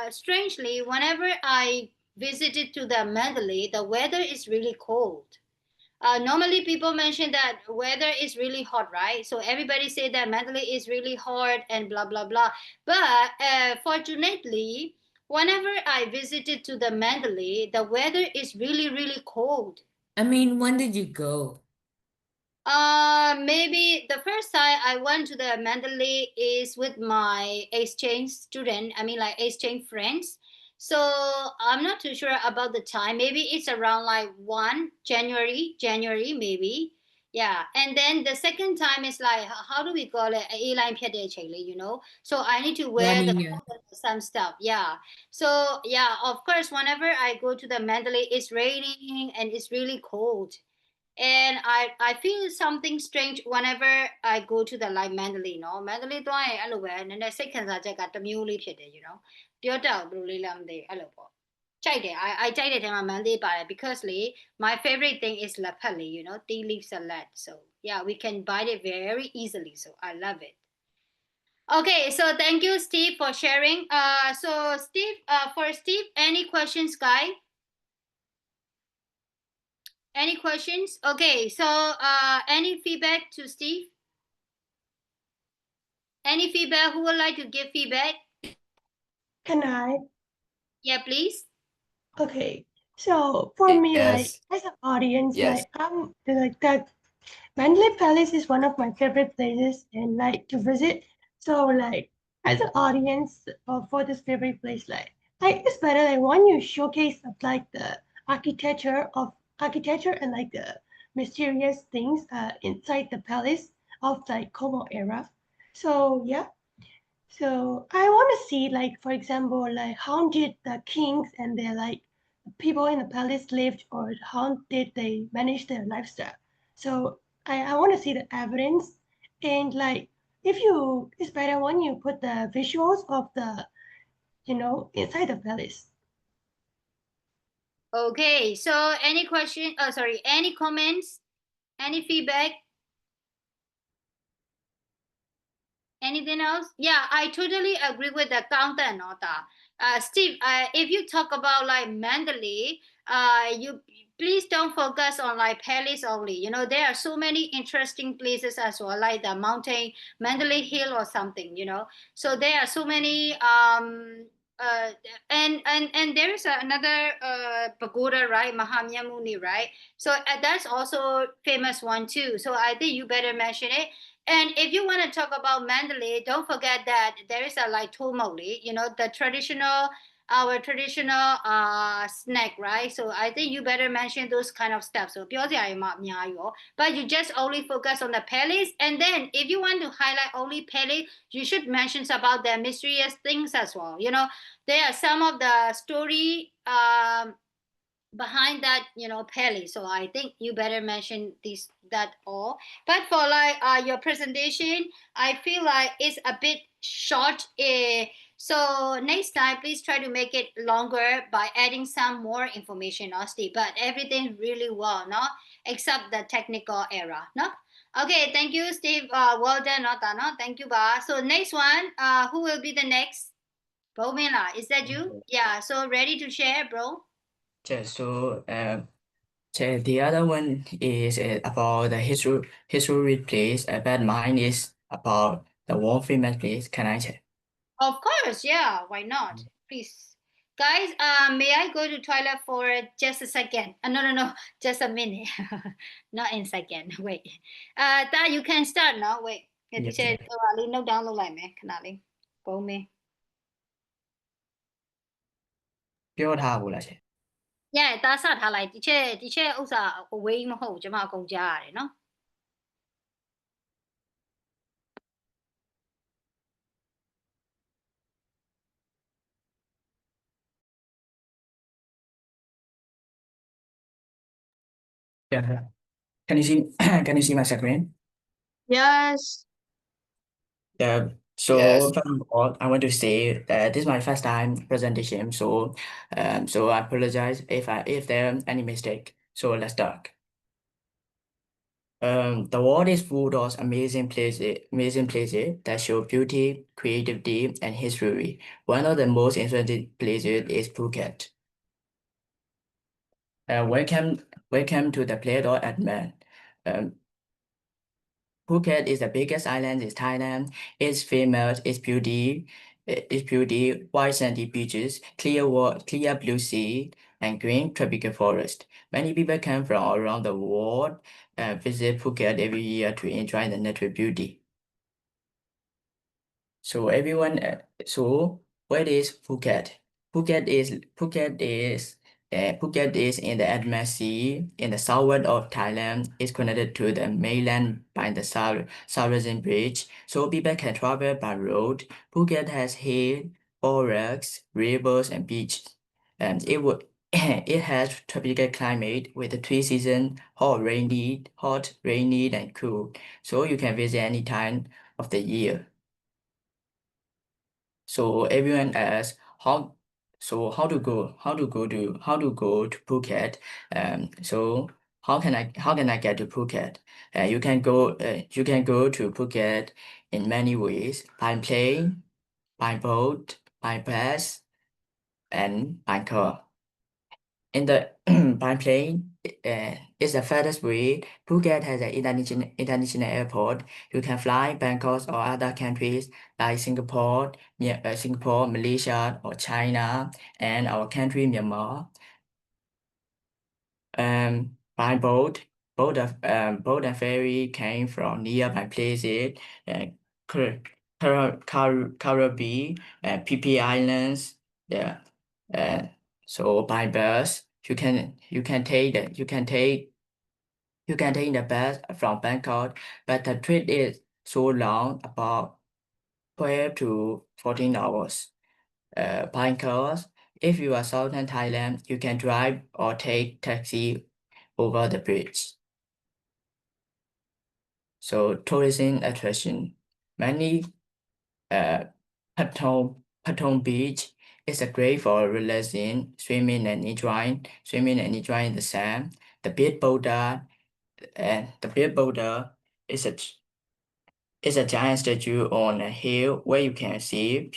strangely, whenever I visited to the Mandalay, the weather is really cold. Normally people mention that weather is really hot, right? So everybody say that Mandalay is really hot and blah blah blah. But fortunately, whenever I visited to the Mandalay, the weather is really, really cold. I mean, when did you go? Maybe the first time I went to the Mandalay is with my exchange student. I mean, like exchange friends. So I'm not too sure about the time. Maybe it's around like 1 January, maybe. Yeah. And then the second time is like, how do we call it? Airline you know? So I need to wear the Nina. clothes and some stuff. Yeah. So yeah, of course, whenever I go to the Mandalay, it's raining and it's really cold. And I feel something strange whenever I go to the like Mandalay เนาะ Mandalay သွားရင်အဲ့လိုပဲနည်းနည်းစိတ်ခံစားချက်ကတစ်မျိုးလေးဖြစ်တယ် you know ပြောတတ်အောင်ဘယ်လိုလေးလဲမသိဘူးအဲ့လိုပေါ့ကြိုက်တယ် I ကြိုက်တဲ့ထဲမှာ Mandalay ပါတယ် because လေ my favorite thing is လက်ဖက်လေ you know tea leaf salad so yeah we can buy it very easily so I love it. Okay, so thank you Steve for sharing. So Steve, for Steve, any questions, guy? Any questions? Okay, so any feedback to Steve? Any feedback? Who would like to give feedback? Can I? Yeah, please. Okay. So for me, like Yes. as an audience, Yes. like I'm like that Mandalay Palace is one of my favorite places and like to visit. So like as an audience for this favorite place, like it's better like when you showcase of like the architecture and like the mysterious things inside the palace of like Como era. So yeah. So I want to see like for example like how did the kings and their like people in the palace lived or how did they manage their lifestyle. So I want to see the evidence and like if you it's better when you put the visuals of the inside the palace. Okay, so any question? Oh, sorry, any comments? Any feedback? Anything else? Yeah, I totally agree with the counter nota. Steve, if you talk about like Mandalay, you please don't focus on like palace only. You know, there are so many interesting places as well, like the mountain, Mandalay Hill or something, you know. So there are so many uh and there's another pagoda, right? Mahamyamuni, right? So that's also famous one too. So I think you better mention it. And if you want to talk about Mandalay, don't forget that there is a like tomoli, you know, the traditional, our traditional snack, right? So I think you better mention those kind of stuff. So but you just only focus on the palace. And then if you want to highlight only palace, you should mention about the mysterious things as well. You know, there are some of the story behind that, you know, Pele. So I think you better mention this that all. But for like your presentation, I feel like it's a bit short. So next time, please try to make it longer by adding some more information, no, Steve. But everything really well, no, except the technical era, no. Okay, thank you, Steve. Well done, no, no. Thank you, Ba. So next one, who will be the next? Bo Mela, is that you? Yeah. So ready to share, bro? So the other one is about the history place, but mine is about the war famous place. Can I check? Of course, yeah. Why not? Please, guys. May I go to toilet for just a second? No, no, no. Just a minute. Not in second. Wait. That you can start now. Wait. Yep, Teacher, yep. note down လုပ်လိုက်မယ်ခဏလေးပုံမင်း ပြောထားဘူးလားရှင် Yeah ဒါစထားလိုက် teacher ဥစ္စာအဝေးမဟုတ်ဘူးကျွန်မအကုန်ကြားရတယ်နော် Yeah. Can you see can you see my screen? Yes. Yeah. So Yes. first of all, I want to say that this is my first time presentation, so I apologize if there are any mistake. So let's start. The world is full of amazing places that show beauty, creativity, and history. One of the most interesting places is Phuket. Welcome to the Play-Doh Admin. Um, Phuket is the biggest island in Thailand. It's famous, its beauty, its beauty, white sandy beaches, clear blue sea, and green tropical forest. Many people come from all around the world and visit Phuket every year to enjoy the natural beauty. So so where is Phuket? Phuket is in the Andaman Sea in the southwest of Thailand. It's connected to the mainland by the Southern Bridge, so people can travel by road. Phuket has hill, forests, rivers, and beaches. And it has tropical climate with the three seasons: hot, rainy, and cool. So you can visit any time of the year. So everyone asks how to go to Phuket. So how can I get to Phuket? You can go to Phuket in many ways: by plane, by boat, by bus, and by car. In the by plane, is the furthest way. Phuket has an international airport. You can fly Bangkok or other countries like Singapore, Malaysia, or China, and our country, Myanmar. By boat and ferry came from nearby places, uh, Caribe, PP Islands. Yeah. Uh, so by bus, you can take the bus from Bangkok, but the trip is so long, about 12 to 14 hours. By cars, if you are southern Thailand, you can drive or take taxi over the bridge. So tourism attraction, many uh, Patong Beach is a great for relaxing, swimming and enjoying the sand. The big boulder is a giant statue on a hill where you can see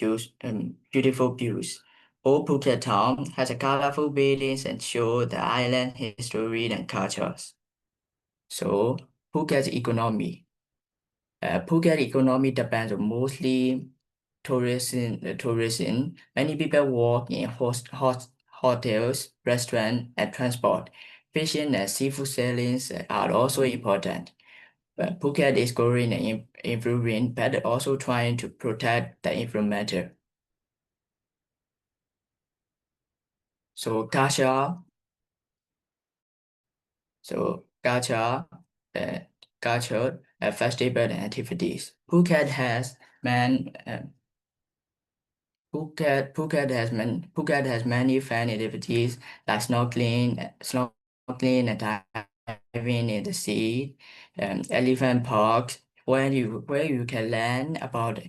beautiful views. Old Phuket town has a colorful buildings and show the island history and cultures. So Phuket's economy. Phuket economy depends on mostly tourism. Many people work in hotels, restaurants, and transport. Fishing and seafood sellings are also important. Phuket is growing and improving, but also trying to protect the environment. So uh, culture, festival and activities. Man, uh, Phuket has many fun activities like snorkeling and diving in the sea, elephant parks where you can learn about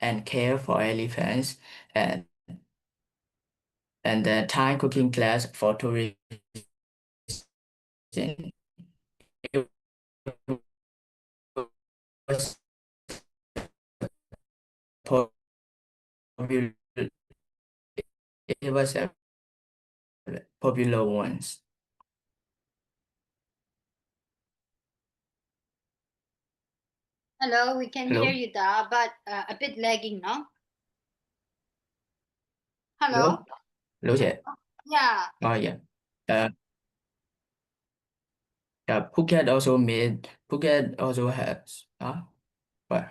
and care for elephants, and the Thai cooking class for tourism. It was popular. It was a popular ones. Hello, we can hear Hello? you, Da, but a bit lagging, no? Hello? Hello? Hello, chị. Yeah. Oh, yeah. Uh, yeah, Phuket also has, what?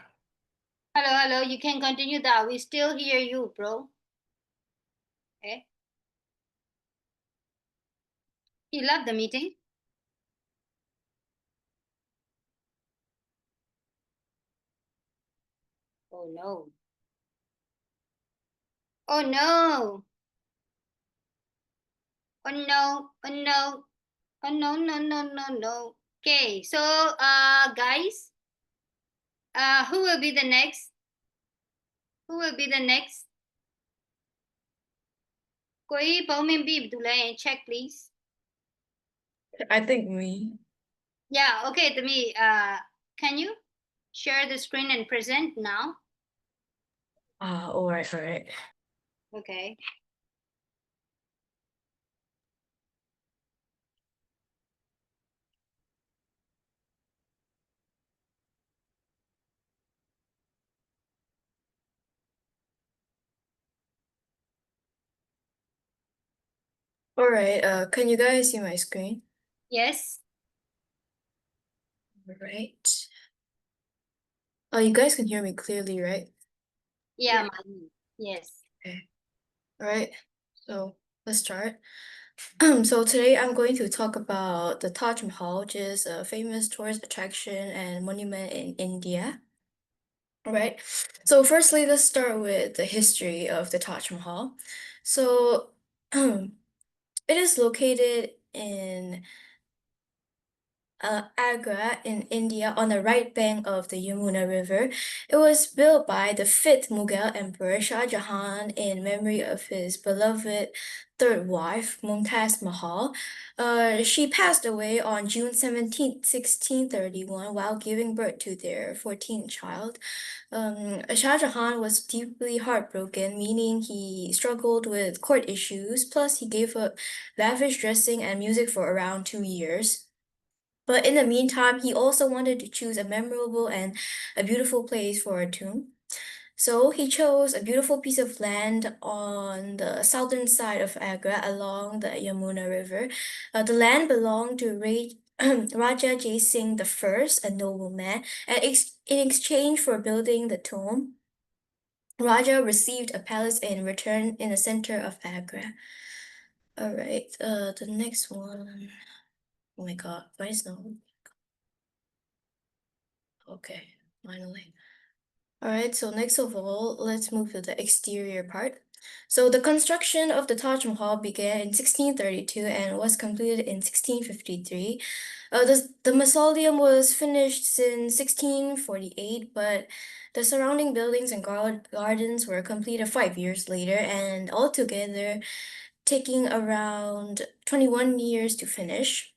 Hello. You can continue, Da. We still hear you, bro. Okay. You love the meeting? Oh no. Oh no. Oh no. Oh no. Oh no. Okay, so guys, who will be the next? Who will be the next? कोई बहुमिन भी दुलाएं, check please. I think me. Yeah, okay, to me, can you share the screen and present now? All right. Okay. All right, can you guys see my screen? Yes. All right. Oh, you guys can hear me clearly, right? Yeah, mommy. Yes. Okay. All right. So let's start. So today I'm going to talk about the Taj Mahal, which is a famous tourist attraction and monument in India. All right. So firstly, let's start with the history of the Taj Mahal. So it is located in Agra in India on the right bank of the Yamuna River. It was built by the fifth Mughal Emperor Shah Jahan in memory of his beloved third wife, Mumtaz Mahal. She passed away on June 17th, 1631, while giving birth to their 14th child. Shah Jahan was deeply heartbroken, meaning he struggled with court issues, plus he gave up lavish dressing and music for around 2 years. But in the meantime, he also wanted to choose a memorable and a beautiful place for a tomb. So he chose a beautiful piece of land on the southern side of Agra along the Yamuna River. The land belonged to Raja Jai Singh I, a nobleman, and in exchange for building the tomb, Raja received a palace in return in the center of Agra. All right, the next one. Oh my God, why is not? Okay, finally. All right, so next of all, let's move to the exterior part. So the construction of the Taj Mahal began in 1632 and was completed in 1653. The mausoleum was finished in 1648, but the surrounding buildings and gardens were completed 5 years later, and altogether taking around 21 years to finish.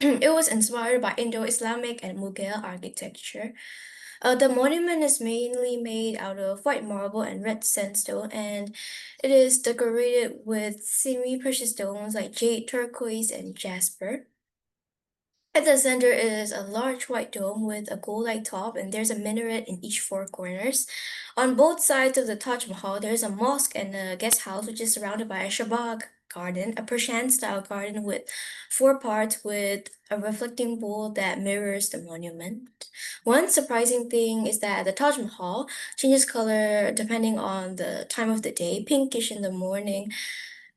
It was inspired by Indo-Islamic and Mughal architecture. The monument is mainly made out of white marble and red sandstone, and it is decorated with semi-precious stones like jade, turquoise, and jasper. At the center is a large white dome with a gold-like top, and there's a minaret in each four corners. On both sides of the Taj Mahal, there's a mosque and a guest house, which is surrounded by a shabag garden, a Persian-style garden with four parts with a reflecting bowl that mirrors the monument. One surprising thing is that the Taj Mahal changes color depending on the time of the day, pinkish in the morning,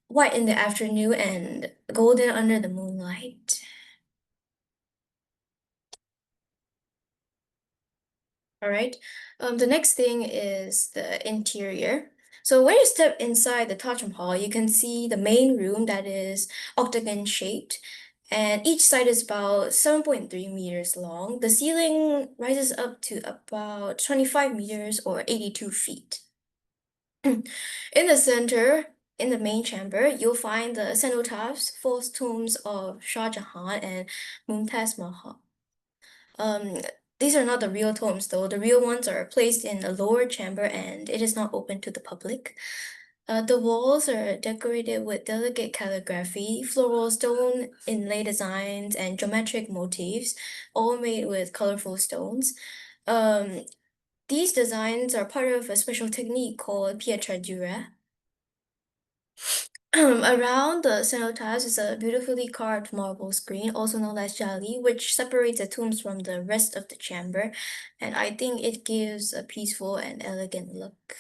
white in the afternoon, and golden under the moonlight. All right. The next thing is the interior. So when you step inside the Taj Mahal, you can see the main room that is octagon shaped, and each side is about 7.3 meters long. The ceiling rises up to about 25 meters or 82 feet. In the center, in the main chamber, you'll find the cenotaphs, false tombs of Shah Jahan and Mumtaz Mahal. Um, these are not the real tombs, though. The real ones are placed in a lower chamber and it is not open to the public. The walls are decorated with delicate calligraphy, floral stone inlay designs, and geometric motifs, all made with colorful stones. Um, these designs are part of a special technique called pietratura. Around the cenotaphs is a beautifully carved marble screen, also known as jali, which separates the tombs from the rest of the chamber, and I think it gives a peaceful and elegant look.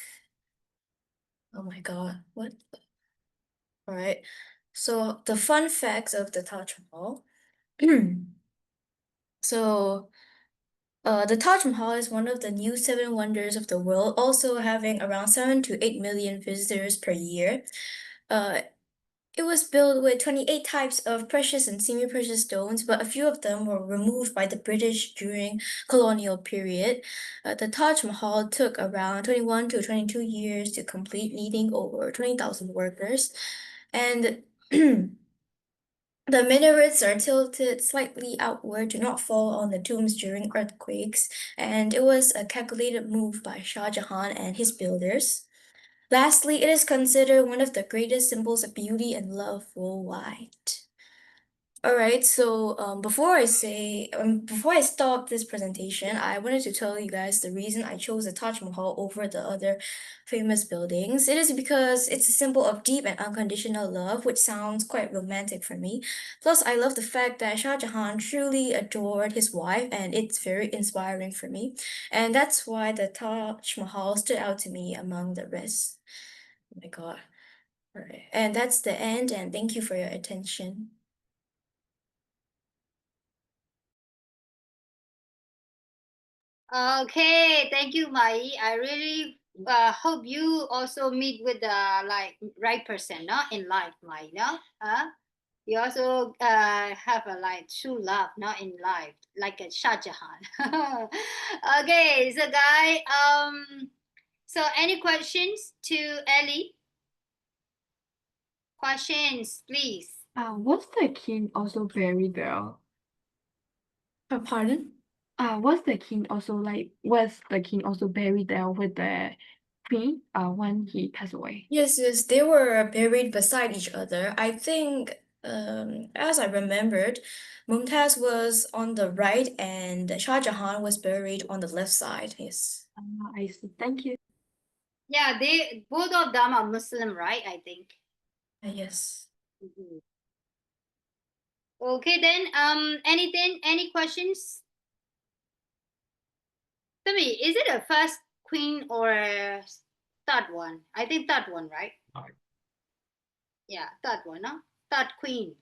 Oh my God, what? All right. So the fun facts of the Taj Mahal. So, the Taj Mahal is one of the new seven wonders of the world, also having around 7 to 8 million visitors per year. Uh, It was built with 28 types of precious and semi-precious stones, but a few of them were removed by the British during colonial period. The Taj Mahal took around 21 to 22 years to complete, needing over 20,000 workers. And the minarets are tilted slightly outward to not fall on the tombs during earthquakes, and it was a calculated move by Shah Jahan and his builders. Lastly, it is considered one of the greatest symbols of beauty and love worldwide. All right, so before I stop this presentation, I wanted to tell you guys the reason I chose the Taj Mahal over the other famous buildings. It is because it's a symbol of deep and unconditional love, which sounds quite romantic for me. Plus, I love the fact that Shah Jahan truly adored his wife, and it's very inspiring for me. And that's why the Taj Mahal stood out to me among the rest. Oh my God. All right, and that's the end, and thank you for your attention. Okay, thank you, Mai. I really hope you also meet with the like right person, no, in life, Mai, no? You also have a like true love, not in life, like a Shah Jahan. Okay, so guy, so any questions to Ellie? Questions, please. Was the king also buried there? Pardon? Was the king also buried there with the queen when he passed away? Yes, they were buried beside each other. I think, as I remembered, Mumtaz was on the right and Shah Jahan was buried on the left side. Yes. I see. Thank you. Yeah, they both of them are Muslim, right? I think. Yes. Mhm. Okay, then any questions? Tell me, is it a first queen or a third one? I think third one, right? Yeah, third one, no? Third queen.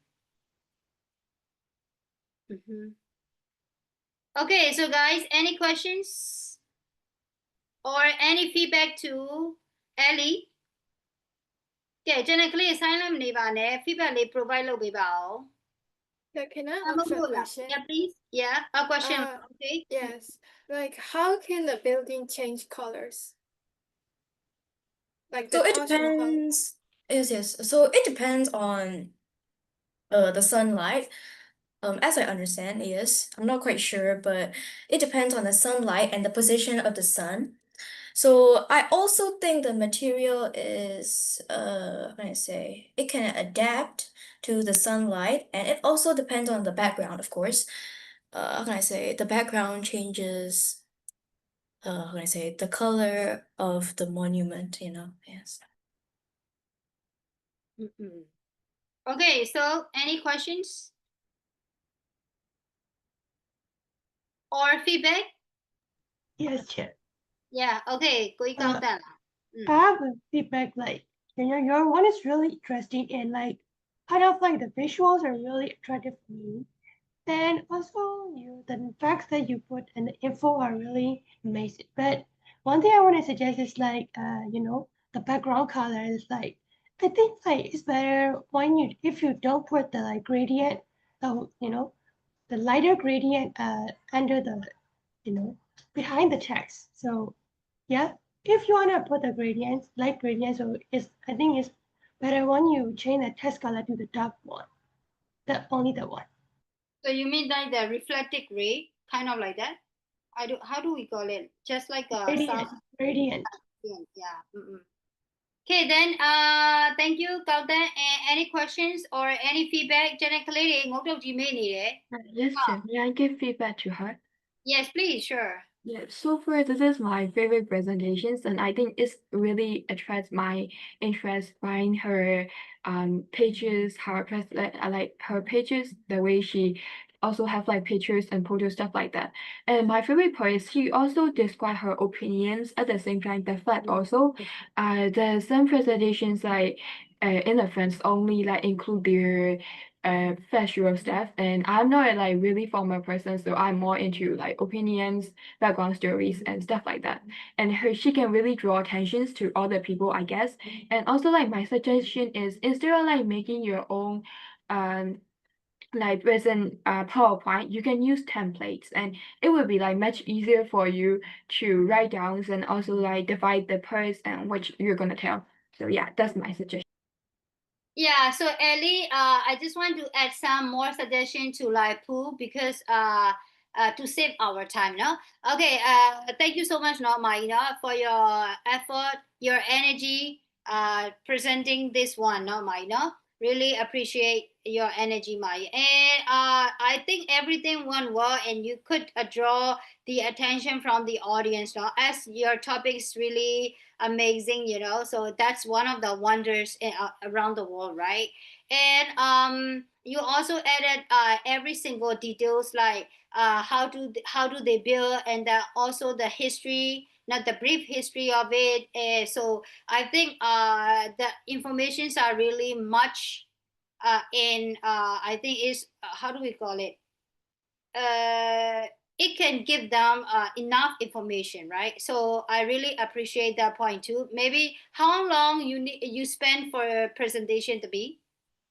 Okay, so guys, any questions or any feedback to Ellie? ကဲကျွန်တော်ကလေး silent မနေပါနဲ့ feedback လေး provide လုပ်ပေးပါဦး Yeah, can I မ ask a ဟုတ်လား question? Yeah, please. Yeah, a question. Okay. Yes. Like, how can the building change colors? Like So the it Taj Mahal. depends. Yes. So it depends on the sunlight. As I understand, yes. I'm not quite sure, but it depends on the sunlight and the position of the sun. So I also think the material is how can I say, it can adapt to the sunlight, and it also depends on the background, of course. How can I say, the background changes how can I say, the color of the monument, yes. Okay, so any questions or feedback? Yes, Chair. Yeah, okay. Quý cao tận. I have a feedback like your one is really interesting and like kind of like the visuals are really attractive for me. And also the facts that you put and the info are really amazing. But one thing I want to suggest is like the background color is like I think like it's better when if you don't put the like gradient the lighter gradient under the behind the text. So yeah, if you want to put the gradients, light gradients, so I think it's better when you change the text color to the dark one. Only the one. So you mean like the reflected ray, kind of like that? How do we call it? Just like a Gradient. Yeah. Okay, then thank you, Kaltan. Any questions or any feedback? ကျွန်တော်ကလေးတွေငုတ်တုတ်ကြီးမေ့နေတယ် Yes, Chair. May I give feedback to her? Yes, please, sure. Yeah, so far this is my favorite presentations, and I think it's really attracts my interest buying her pages, like her pages, the way she also have like pictures and photos, stuff like that. And my favorite part is she also describe her opinions at the same time. The fact also, the some presentations like in the friends only like include their factual stuff, and I'm not like really formal person, so I'm more into like opinions, background stories, and stuff like that. And she can really draw attentions to other people, I guess. And also like my suggestion is instead of like making your own like present PowerPoint, you can use templates, and it will be like much easier for you to write down and also like divide the parts and what you're gonna tell. So yeah, that's my suggestion. Yeah, so Ellie, I just want to add some more suggestion to like Pooh because to save our time, no? Okay, thank you so much, no, Maina, for your effort, your energy, presenting this one, no, Maina. Really appreciate your energy, Mai. And I think everything went well, and you could draw the attention from the audience, no? As your topic is really amazing, so that's one of the wonders around the world, right? And you also added every single details, like how do they build, and also the history, not the brief history of it. So I think the informations are really much in I think is how do we call it? Uh, it can give them enough information, right? So I really appreciate that point too. Maybe how long you spend for a presentation to be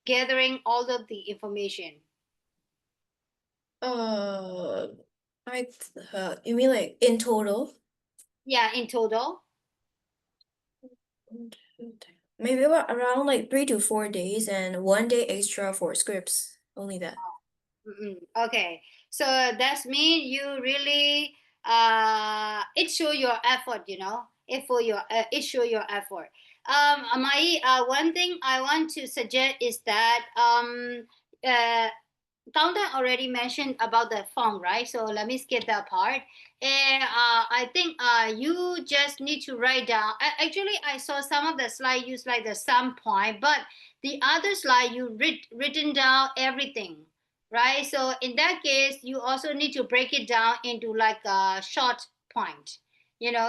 gathering all of the information? I you mean like in total? Yeah, in total. Maybe around like 3 to 4 days and 1 day extra for scripts. Only that. Okay, so that's mean you really it show your effort, it show your effort. My one thing I want to suggest is that uh Counter already mentioned about the phone, right? So let me skip that part. And I think you just need to write down. Actually, I saw some of the slide use like the sum point, but the other slide you written down everything, right? So in that case, you also need to break it down into like a short point,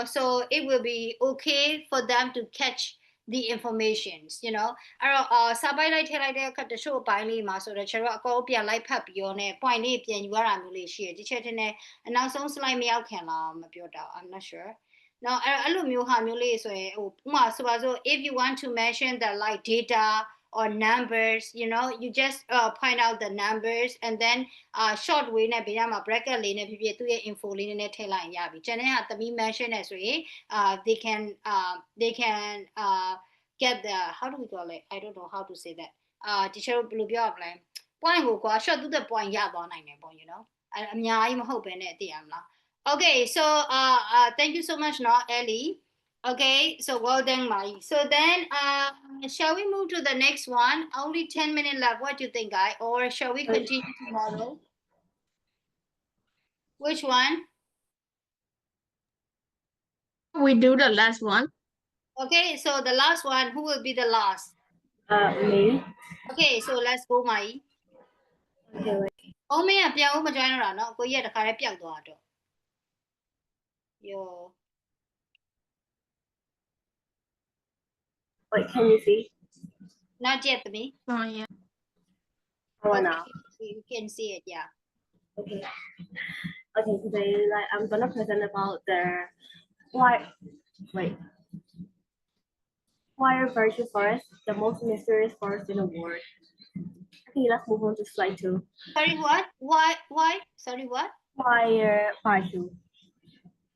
so it will be okay for them to catch the informations, အဲ့တော့စာပိုက်လိုက်ထည့်လိုက်တဲ့အခါတချို့အပိုင်းလေးမှာဆိုတော့ကျွန်တော်အကုန်ပြန်လိုက်ဖတ်ပြီးတော့ ਨੇ point လေးပြန်ယူရတာမျိုးလေးရှိတယ်ဒီချက်ချင်းနဲ့အနောက်ဆုံး slide မရောက်ခင်လားမပြောတော့ I'm not sure. No, အဲ့လိုမျိုးဟာမျိုးလေးဆိုရင်ဟိုဥပမာဆိုပါစို့ if you want to mention the like data or numbers, you just point out the numbers and then short way နဲ့ဘေးမှာ bracket လေးနဲ့ဖြစ်ဖြစ်သူ့ရဲ့ info လေးနဲ့ထည့်လိုက်ရင်ရပြီကျန်တဲ့ဟာသမီး mention နေဆိုရင် they can get the how do we call it? I don't know how to say that. Teacher ဘယ်လိုပြောရမလဲ point ကိုကွာ short to the point ရသွားနိုင်တယ်ပေါ့ အများကြီးမဟုတ်ဘဲနဲ့သိရမလား Okay, so thank you so much, now Ellie. Okay, so well done, Mai. So then, shall we move to the next one? Only 10 minutes left. What do you think, guy? Or shall we continue tomorrow? Which one? We do the last one. Okay, so the last one. Who will be the last? Me. Okay, so let's go, Mai. Okay, wait. အုံးမင်းကပြန်ဦးမ join တော့တာเนาะကိုကြီးကတခါတည်းပျောက်သွားတော့ Yo. Wait, can you see? Not yet, me. Oh yeah. Oh, Okay, now. you can see it, yeah. Okay. Okay, today like I'm gonna present about the why are virtue forest the most mysterious forest in the world. Okay, let's move on to slide 2. Sorry, what? Why? Sorry, what? Fire virtue.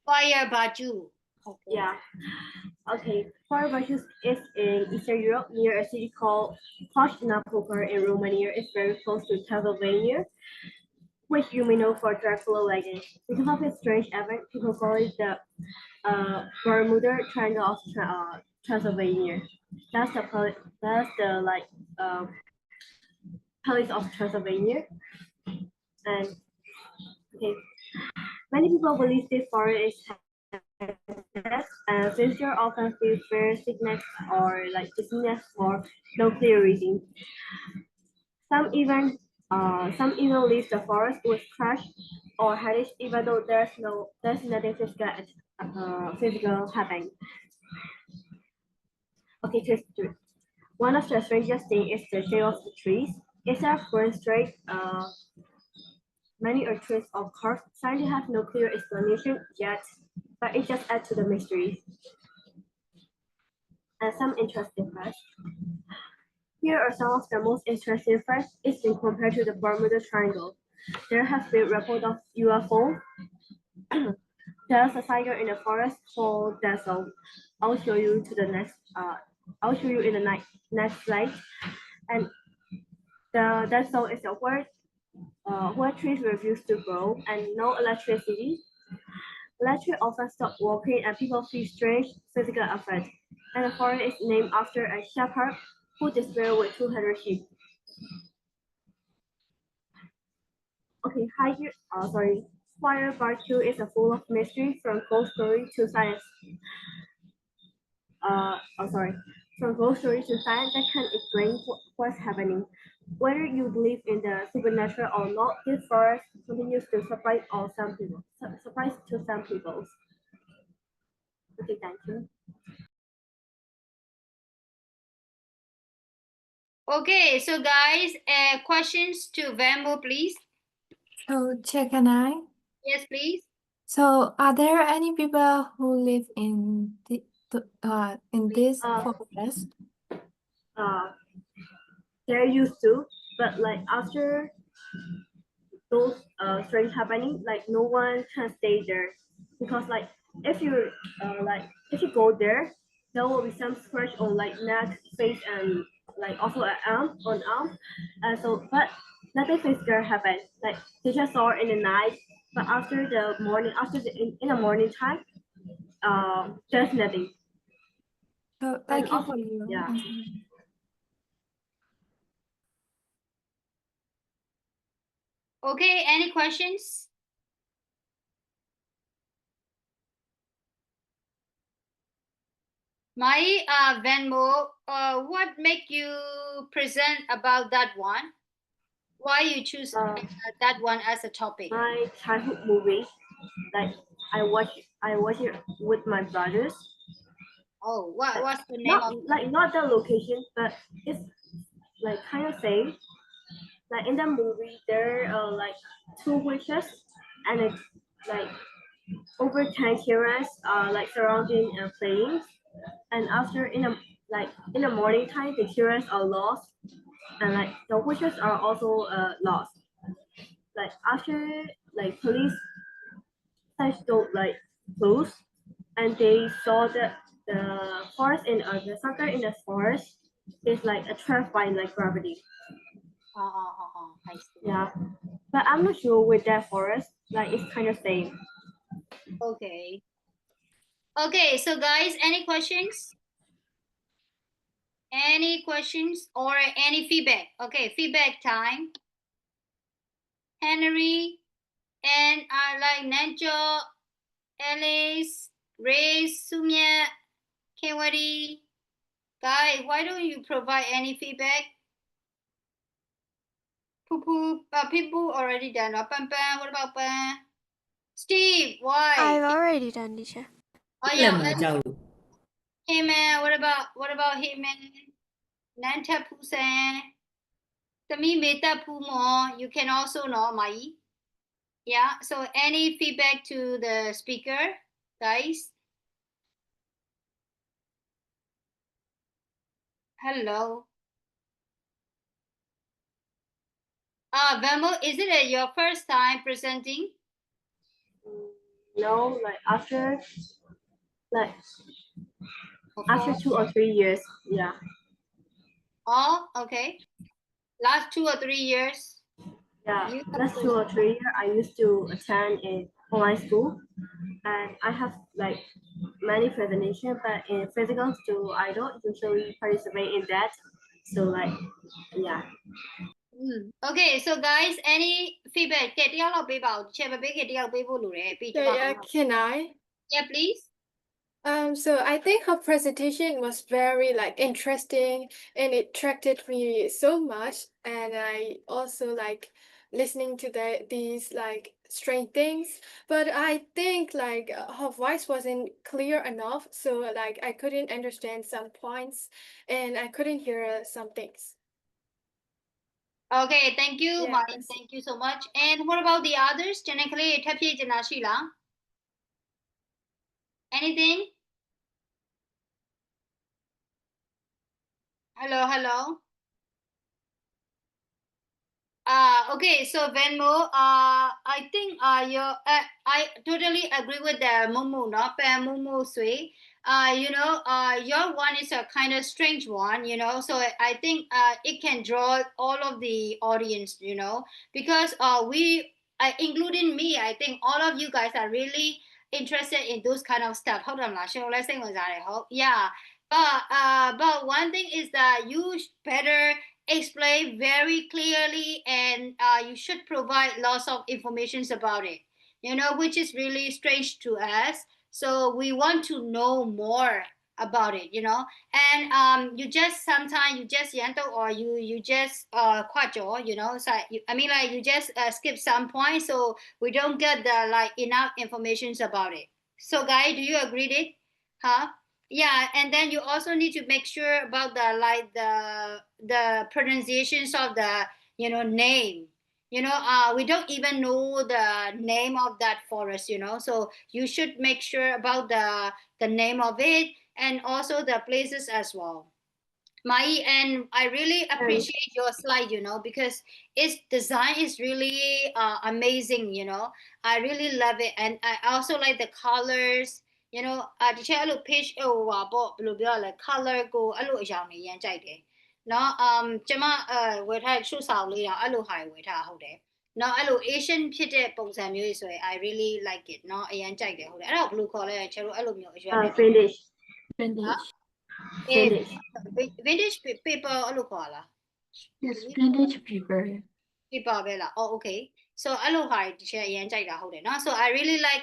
Fire Baju. Okay. Yeah. Okay, Fire virtue is in Eastern Europe near a city called Constantinople in Romania. It's very close to Transylvania, which you may know for Dracula legend. Because of its strange event, people call it the Bermuda Triangle of Transylvania. That's the palace of Transylvania. And okay, many people believe this forest is and visitors often feel fear, sickness, or like dizziness for no clear reason. Some even leave the forest with crash or headache, even though there's nothing physical happening. Okay, twist 3. One of the strangest things is the shape of the trees. Instead of growing straight, many are trees of curves. Scientists have no clear explanation yet, but it just adds to the mystery. And some interesting facts. Here are some of the most interesting facts. It's been compared to the Bermuda Triangle. There has been reports of UFO. There's a figure in the forest called Dazzle. I'll show you to the next. I'll show you in the next slide. And the Dazzle is a word where trees refuse to grow and no electricity. Electric often stop working and people feel strange physical effect. And the forest is named after a shepherd who disappeared with 200 sheep. okay, Fire Part 2 is a full of mystery from ghost story to science. From ghost story to science that can explain what's happening. Whether you believe in the supernatural or not, this forest continues to surprise some people. Surprise to some people. Okay, thank you. Okay, so guys, questions to Vambo, please. So, can I? Yes, please. So, are there any people who live in this forest? They're used to, but like after those strange happening, like no one can stay there because like if you if you go there, there will be some scratch on like neck, face, and like also an arm. So but nothing physical happened. Like they just saw in the night, but after the morning, in the morning time, there's nothing. So, And thank you also for you. yeah. Okay, any questions? My Venmo, what make you present about that one? Why you choose that one as a topic? My childhood movie, like I watch it with my brothers. Oh, what's the name Not of like not the location, but it's like kind of same. Like in the movie, there are like two witches, and it's like over 10 heroes like surrounding and playing. And after in the morning time, the heroes are lost, and like the witches are also lost. Like after like police touched those like clues, and they saw that the forest in the center in the forest is like attracted by like gravity. I see. Yeah, but I'm not sure with that forest. Like it's kind of same. Okay. Okay, so guys, any questions? Any questions or any feedback? Okay, feedback time. Henry and I like Nanjo, Alice, Ray, Sumya, Kewari. Guys, why don't you provide any feedback? People already done. Pam Pam, what about Pam? Steve, why? I've already done, teacher. Oh Là yeah. mà giàu. Hey man, what about him man? Nanta Pusan. Tami Meta Pumo, you can also know Mai. Yeah, so any feedback to the speaker, guys? Hello. Vemo, is it your first time presenting? No, like after 2 or 3 years. Yeah. Oh, okay. Last 2 or 3 years. Yeah, last 2 or 3 years, I used to attend in online school, and I have like many presentation, but in physical school, I don't usually participate in that. So like, yeah. Okay, so guys, any feedback? Can I? Yeah, please. So I think her presentation was very like interesting and it attracted me so much. And I also like listening to these like strange things. But I think like her voice wasn't clear enough, so like I couldn't understand some points and I couldn't hear some things. Okay, thank you, Yeah, Martin. Thank you so much. And what about the others? Anything? Hello, hello. Okay, so Venmo, I think I totally agree with the Mumu, no? Mumu Sui. Your one is a kind of strange one, so I think it can draw all of the audience, because including me, I think all of you guys are really interested in those kind of stuff. Hold on, let's say yeah. But one thing is that you better explain very clearly, and you should provide lots of informations about it, which is really strange to us. So we want to know more about it, and you just sometimes you just yanto, or you just kwajo, so I mean, like, you just skip some points, so we don't get the like enough informations about it. So guy, do you agree it? Huh? Yeah, and then you also need to make sure about the like the pronunciations of the name. We don't even know the name of that forest, so you should make sure about the name of it, and also the places as well. Mai, and I really appreciate your slide, because its design is really amazing, I really love it, and I also like the colors, the chair look page over blue like color go a little young yan jai. No, Jama with her shoes out later, a little high with her hold it. No, a little Asian pit boxam so I really like it. No, yan jai hold it. I don't blue color, chair a little Finish. Eh, Finish. vintage paper ano ko ala? Yes, vintage paper. Paper bella. Oh, okay. So aloha share yan so I really like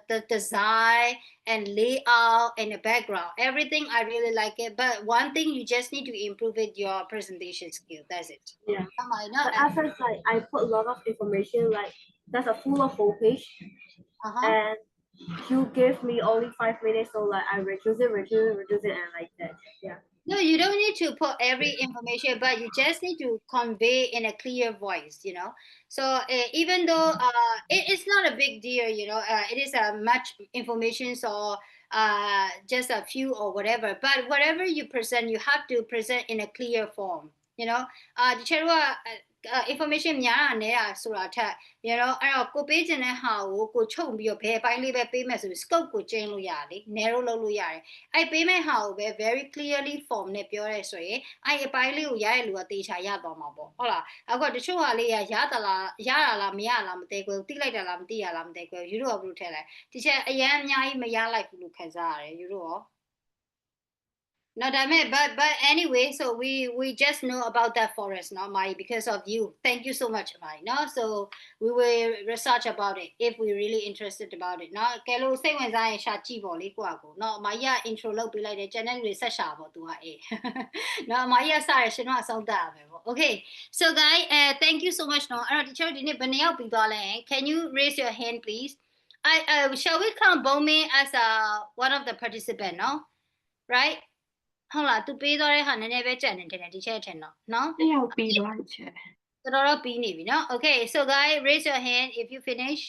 the design and layout and the background. Everything I really like it. But one thing you just need to improve it your presentation skill. That's it. Yeah. No, But at first, like, I put a lot of information, like that's a full of whole page, and you give me only 5 minutes, so like I reduce it, and like that. Yeah. No, you don't need to put every information, but you just need to convey in a clear voice, So even though it's not a big deal, it is a much information, so just a few or whatever. But whatever you present, you have to present in a clear form, the chair information များတာနဲ့ဆိုတာထက် အဲ့တော့ကိုပေးခြင်းတဲ့ဟာကိုကိုချုပ်ပြီးတော့ဘယ်ပိုင်းလေးပဲပေးမယ်ဆိုပြီး scope ကိုကျင်းလို့ရတယ်လေ narrow လုပ်လို့ရတယ်အဲ့ပေးမဲ့ဟာကိုပဲ very clearly form နဲ့ပြောရဲဆိုရင်အဲ့အပိုင်းလေးကိုရတဲ့လူကတေချာရသွားမှာပေါ့ဟုတ်လားအခုတချို့ဟာလေးရတာလားမရလားမသိဘူးတိလိုက်တာလားမသိရလားမသိဘူးယူတော့ဘယ်လိုထည့်လဲဒီချက်အရန်အများကြီးမရလိုက်ဘူးလို့ခံစားရတယ်ယူတော့ no, but anyway, so we just know about that forest, no, Mai, because of you. Thank you so much, Mai. No, so we will research about it if we're really interested about it. No, kelo say when I shot chibo li kwago. No, Maya intro lo be like the channel research about to a. No, Maya sorry, she not so that. Okay, so guy, thank you so much. No, teacher didn't be can you raise your hand, please? I shall we count Bowman as one of the participant? No, right? ဟုတ်လား तू ပေးသွားတဲ့ဟာနည်းနည်းပဲကြံနေတယ်ဒီချက်ထင်တော့နော်တယောက်ပြီးသွားတဲ့ချက်တော်တော်ပြီးနေပြီနော် Okay so guys raise your hand if you finish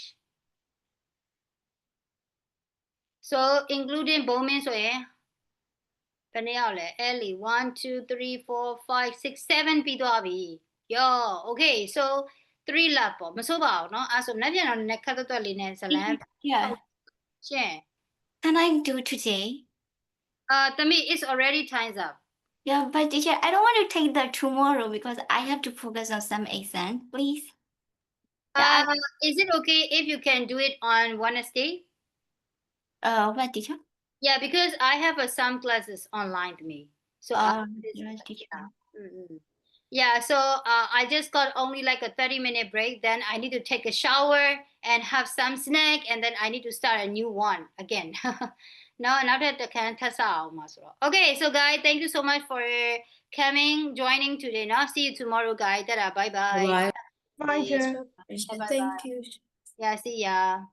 so including Bowman ဆိုရင်ဘယ်နှစ်ယောက်လဲ Ellie 1 2 3 4 5 6 7ပြီးသွားပြီ Yo okay so 3 left ပေါ့မဆိုးပါဘူးเนาะအဲ့ဆိုနောက်ပြန်တော့နည်းနည်းခက်သွက်လေးနဲ့ဇလန်း Yeah. ရှင်း Can I do today? Tami it's already time's up Yeah, but teacher, I don't want to take that tomorrow because I have to focus on some exam, please. Is it okay if you can do it on Wednesday? What teacher? Yeah, because I have some classes online to me. So yeah, so I just got only like a 30-minute break. Then I need to take a shower and have some snack, and then I need to start a new one again. No, now that I can test out. Okay, so guys, thank you so much for coming, joining today. Now see you tomorrow, guys. Bye bye. Bye. Bye, Thank you. Yeah, see ya.